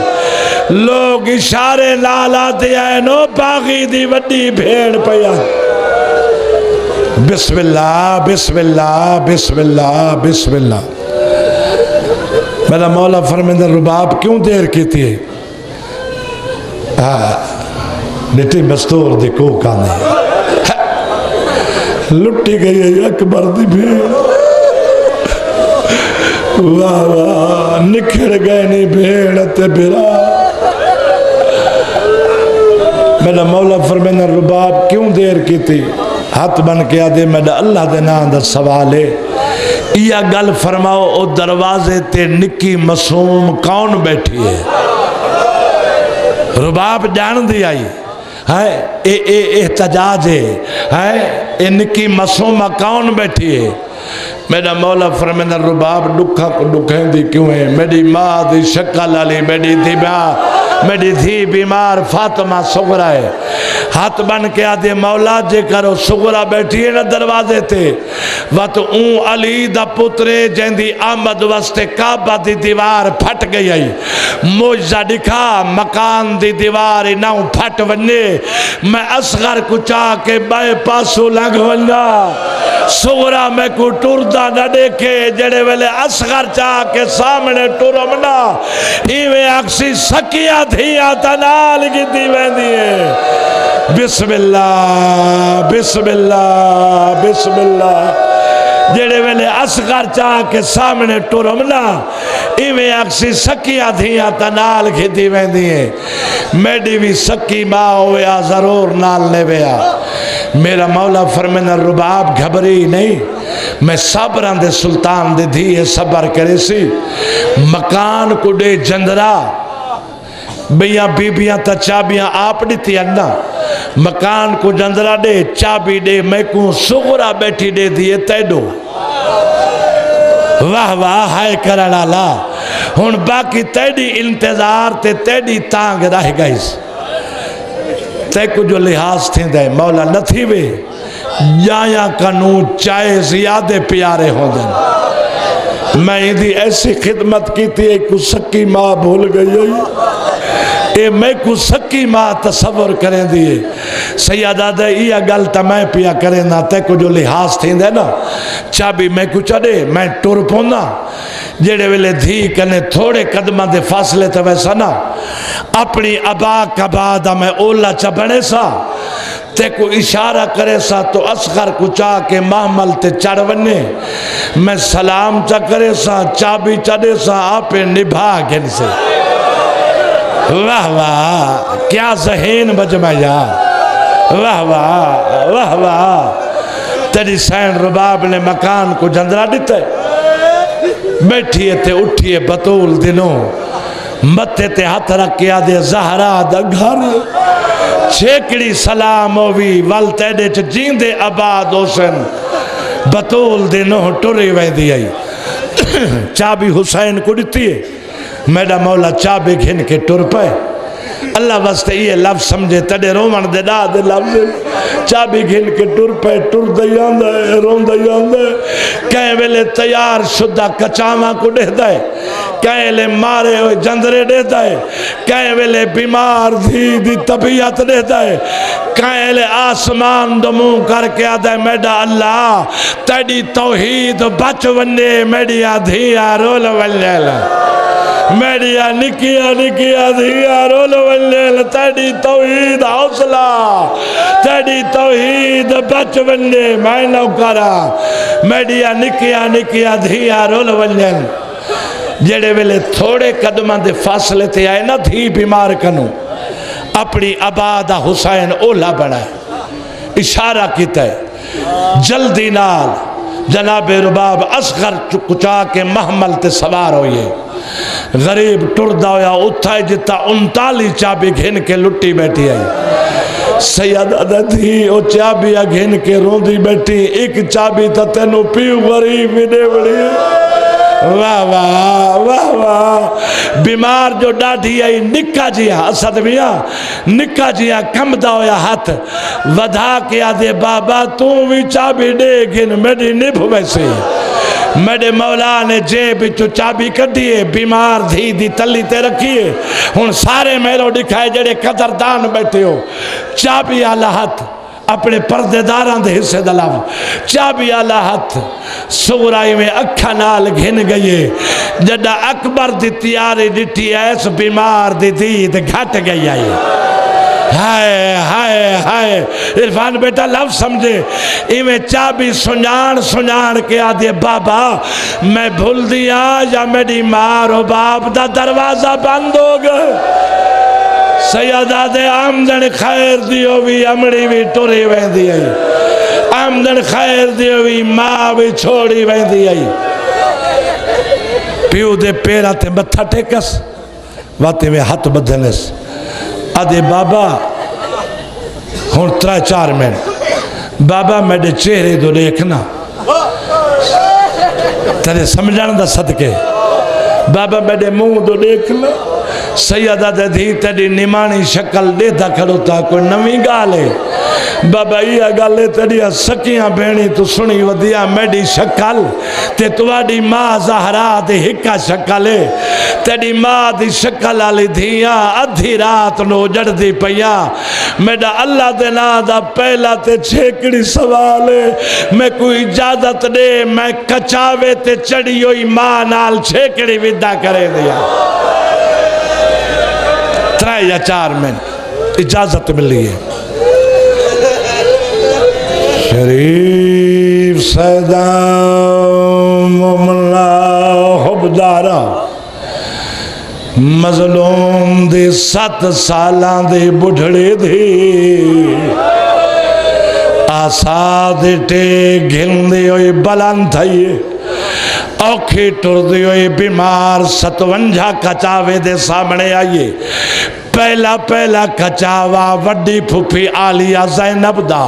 लोग इशारे नाल आते आए नो बागी दी वड्डी भेड़ पया। बिस्मिल्लाह बिस्मिल्लाह बिस्मिल्लाह बिस्मिल्लाह। मेरा मौला फरमांदा रुबाब क्यों देर की थी? निटी मस्तूर दी को काने लुटी गई है अकबर दी भेड़। वाह वाह निखर गए नी भेड़ ते बिरा। मेरा मौला फरमांदा रुबाब क्यों देर की थी? हाथ बन के आदे मेरा अल्लाह दे नाम दा सवाल है। या गल फरमाओ ओ दरवाजे ते निक्की मासूम कौन बैठी है? रुबाब जान दी आई है ए एहतजाज है ए निक्की मासूमा कौन बैठी है? मेरा मौला फरमांदा रुबाब दुखा को दुखेंदी क्यों है? मेरी माँ दी शक्ल वाली मेरी धी बीमार फातिमा सुगरा है। हाथ बन के आदे मौला जे करो सुगरा बैठी है ना दरवाजे ते वत ऊ अली दा पुत्रे जैंदी आमद वास्ते काबा दी दीवार फट गई आई। मुझा दिखा मकान दी दीवार ना फट वने मैं असगर कुचा के बाए पासों लंघ वना। सुगरा मैं को टुरदा न देखे जेड़े वेले असगर चा के सामने टुरमना इवे अक्सी सकिया धिया तनाल गिद्दी वेंदी है। बिस्मिल्लाह बिस्मिल्लाह बिस्मिल्लाह। जेड़े वेले असगर चा के सामने टुरमना इवे अक्सी सकिया धिया तनाल गिद्दी वेंदी है। मेरी भी सकी माँ होया जरूर नाल ने वेया। मेरा मौला फरमांदा रुबाब घबरी नहीं मैं सबरां दे सुल्तान दे धी सबर करे सी। मकान को दे जंदरा भैया बीबियां ता चाबियां आप दी अन्ना मकान को जंदरा दे चाबी दे मैं को सुगरा बैठी दे दिए तैडो। वाह वाह हाय करना ला हुन बाकी तेडी इंतजार ते तेडी तांग रह गई। तैको जो लिहाज थी मौला न थी वे या कानू चाहे ज्यादा प्यारे होंदे। मैं इदी ऐसी खिदमत की थी एक सकी माँ भूल गई। ए मैं को सकी माँ तस्वर करें दिए सैयदा दे यह गल तो मैं पिया करें ना तैको जो लिहाज थी ना चाबी मैं को चढ़े मैं टुर पौना जेड़े वेले धी कने थोड़े कदम के फासले तो वैसा ना अपनी अबा कबा दा मैं ओला च बने सा ते को इशारा करे सा तो असगर कुचा के महमल ते चढ़ वने मैं सलाम च करे सा चाबी चढ़े सा आपे निभा गिन से। वाह वाह क्या जहीन बजमाया। वाह वाह वाह वाह। तेरी सैन रुबाब ने मकान को जंदरा दिता बैठिए ते उठिए बतूल दिनों मत्थे ते हाथ रख के आदे जहरा दा घर छेकड़ी सलाम होवी वल तेरे च जींदे आबाद होसन बतूल दिनों टुरी वेंदी आई। चाबी हुसैन को दिती है। मेरा मौला चाबी घिन के टुर पे अल्लाह वास्ते ये लफ्ज समझे तड़े रोवन दे दा दे लफ्ज चाबी घिन के टुर पे टुर दयादा है रोंदा है। कई वेले तैयार शुदा कचावा को देता है कई वेले मारे हुए जंदरे देता है कई वेले बीमार धी दी तबीयत देता है कई वेले आसमान दो मुंह करके आता है मेरा अल्लाह तेरी तौहीद बच वने मेरिया धिया रोल वल्लेला मेरिया निकिया निकिया धिया रोल वल्लेल तेरी तौहीद हौसला तेरी तौहीद बच वने मैं नौकरा मेरिया निकिया निकिया धिया रोल वल्लेल। जेड़े वेले थोड़े कदम के फासले ते आए ना धी बीमार कनू अपनी आबाद हुसैन ओला बना इशारा किया जल्दी नाल जनाबे रुबाब असगर कुचा के महमल ते सवार होइए। गरीब टुरदा होया उथा जिता 39 चाबी घिन के लुटी बैठी आई। सैयदा थी ओ चाबियां घिन के रोंदी बैठी एक चाबी तो तेनू पीऊ गरीब विदे बड़ी वाह वाह वाह वाह। बीमार जो डाढ़ी आई निक्का जिहा असद मिया निक्का जिहा कंबदा होया हाथ वधा के आदे बाबा तू भी चाबी दे गिन मेरी निभ वैसे। मेरे मौला ने जेब चो चाबी कढ़िए बीमार धी दी तली ते रखिए। हुण सारे मेलो दिखाए जेड़े कदरदान बैठे हो चाबी आला हाथ अपने पर्देदारां दे हिस्से दा लाभ चाबी आला हाथ सूराई में अखा नाल घिन गई जदा अकबर दी तैयारी दिठी ऐस बीमार दी दीद घट गई आई। हाय हाय हाय इरफान बेटा लव समझे इवें चाबी सुजान सुजान के आदे बाबा मैं भूल दिया या मेरी माँ रो बाप दा दरवाजा बंद हो गया। सैयदा दे आमदन खैर दियो भी अमड़ी भी टुरी वेंदी आई आमदन खैर दियो भी माँ भी छोड़ी वेंदी आई। प्यू दे पैरां ते मत्था टेकस वाते में हथ बधनस आदे बाबा हुण 3-4 मिनट बाबा मेरे चेहरे तो देखना तेरे समझण दा सदके बाबा मेरे मुंह तो देखना। सैयदा दे धी तेरी निमाणी शक्ल देता खड़ोता कोई नवी गाल है बाबा यह गल है तेरी सकियां भेणी तू सुनी वधिया मेरी शक्ल ते तुहाडी मां ज़हरा ते हिक्का शक्ल है तेरी मां दी शक्ल वाली धियां अधी रात नो जड़दी पईया। मेरा अल्लाह दे नां दा पहला ते छेकड़ी सवाल है मैं कोई इजाजत दे मैं कचावे ते चढ़ी हुई मां नाल छेकड़ी विदा करे दिया। 3 या 4 मिनट इजाजत मिली है। शरीफ सदा मोमला हुबदारा मजलूम दे 7 सालां दे बुढ़ड़े दे आसाद टे घिलदे होए बुलंद थई औखे टुरदे हुए बीमार 57 कचावे दे सामने आइए। पहला पहला कचावा वड्डी फुफी आलिया ज़ैनब दा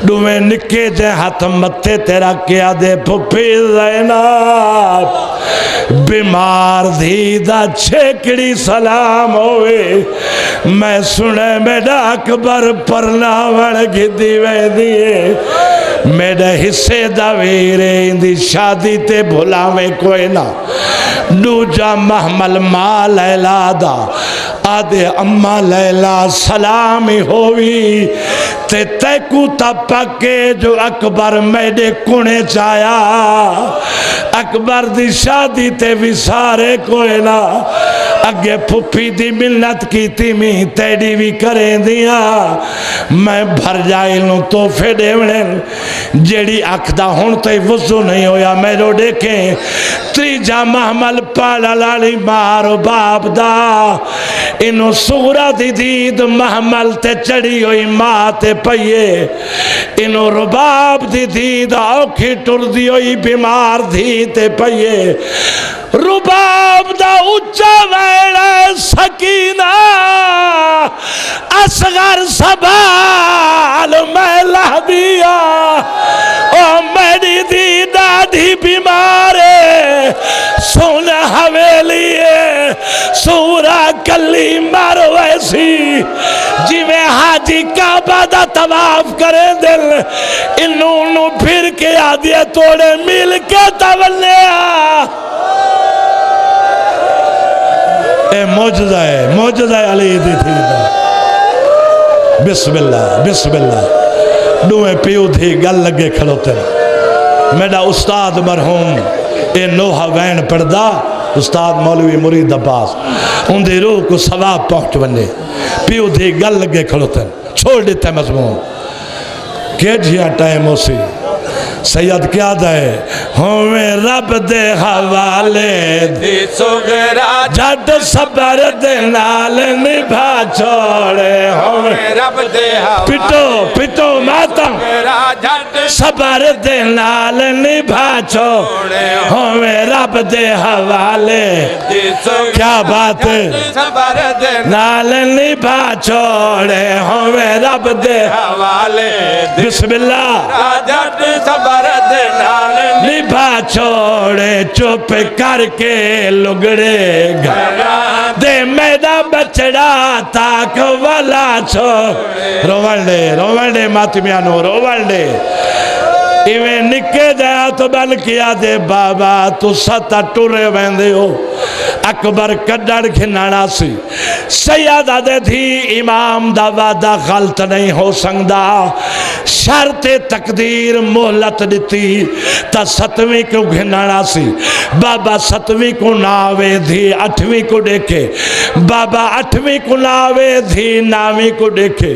दुवे निके जे हाथ मथे तेरा किया दे फुफी ज़ैनब बीमार धी दा छेकड़ी सलाम होवे। मैं सुने मेरा अकबर परनावण गिदी वेंदी मेरे हिस्से दा वीरे इंदी शादी ते भुलावे कोई ना। दूजा महमल मां लैला दा आदे अम्मा लैला सलामी होवी ते तैकू तपके जो अकबर मेरे कुणे चाया अकबर दी शादी ते विसारे कोई ना। अगे फुफी दी मिन्नत की तिमी तेरी भी करें दिया मैं भर जाए नू तोहफे देवने जेड़ी आखदा हुण ते वज़ू नहीं होया मेरो देखे। तीजा महमल पाला लाली मारो बाप दा इनो सूरा दी दीद महमल ते चढ़ी हुई मां ते पईए इनो रुबाब दी दीद औखी टुरदी हुई बीमार धी ते पईए। रुबाब दा उच्चा वेड़ा सकीना असगर सबाल मैं ला दिया ओ मेरी दी दादी बीमार सुन हवेली सूरा कली मर वैसी जिमें हाजी काबा दा तवाफ करे दिल इनू फिर के आदिया तोड़े मिल के तवले मौजूदा है अली दी थी बिस्मिल्लाह बिस्मिल्लाह दुए पियो थी गल लगे खड़ोते मेरा उस्ताद मरहूम ए नोहा वैन पढ़दा उस्ताद मौलवी मुरीद अब्बास उनकी रूह को सवाब पहुँच वने पियो थी गल लगे खड़ोते छोड़ देते मजमून के जिया टाइम उसी सैयद क्या दे हमें रब दे हवाले जट सबर दे नाल निभा छोड़े हमें रब दे पिटो पिटो मातम सबर दे नाल निभा छोड़े हमें रब दे हवाले क्या बात सबर दे नाल निभा छोड़े हमें रब दे हवाले बिस्मिल्लाह निभा छोड़े चुप करके लुगड़े घरा दे मेरा बचड़ा ताक वाला छो रोवण दे मातमिया नो रोवण दे इवें निके जाया तो बल किया दे बाबा तू सता टुरे वेंदे हो अकबर कड्डड़ खिनाना सी सैयदा दे थी इमाम दा वादा गलत नहीं हो सकदा शर्त तकदीर मोहलत दिती ता 7वीं को घिनाना सी बाबा 7वीं को ना आवे थी 8वीं को देखे बाबा 8वीं को ना आवे थी 9वीं को देखे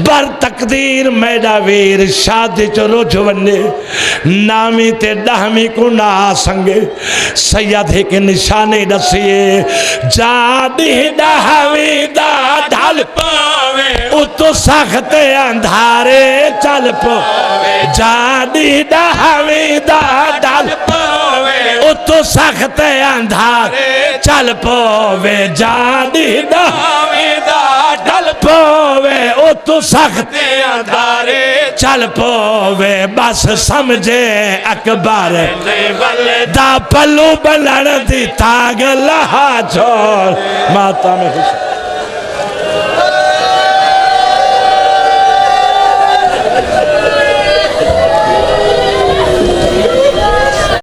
बर तकदीर मैडा वीर शादी चलो जवन्ने 9वीं ते 10वीं को ना संगे सैयद के निशाने दसिए जा 10वीं दा ढल पावे उतो सख्त अंधारे चल पावे जा 10वीं दा ढल पावे उतो सख्त अंधारे चल पावे जा 10वीं दा ढल पावे उतो सख्त अंधारे चल पावे बस समझे अकबर दा पल्लू बनन दी ताग लहा छोड़ माता में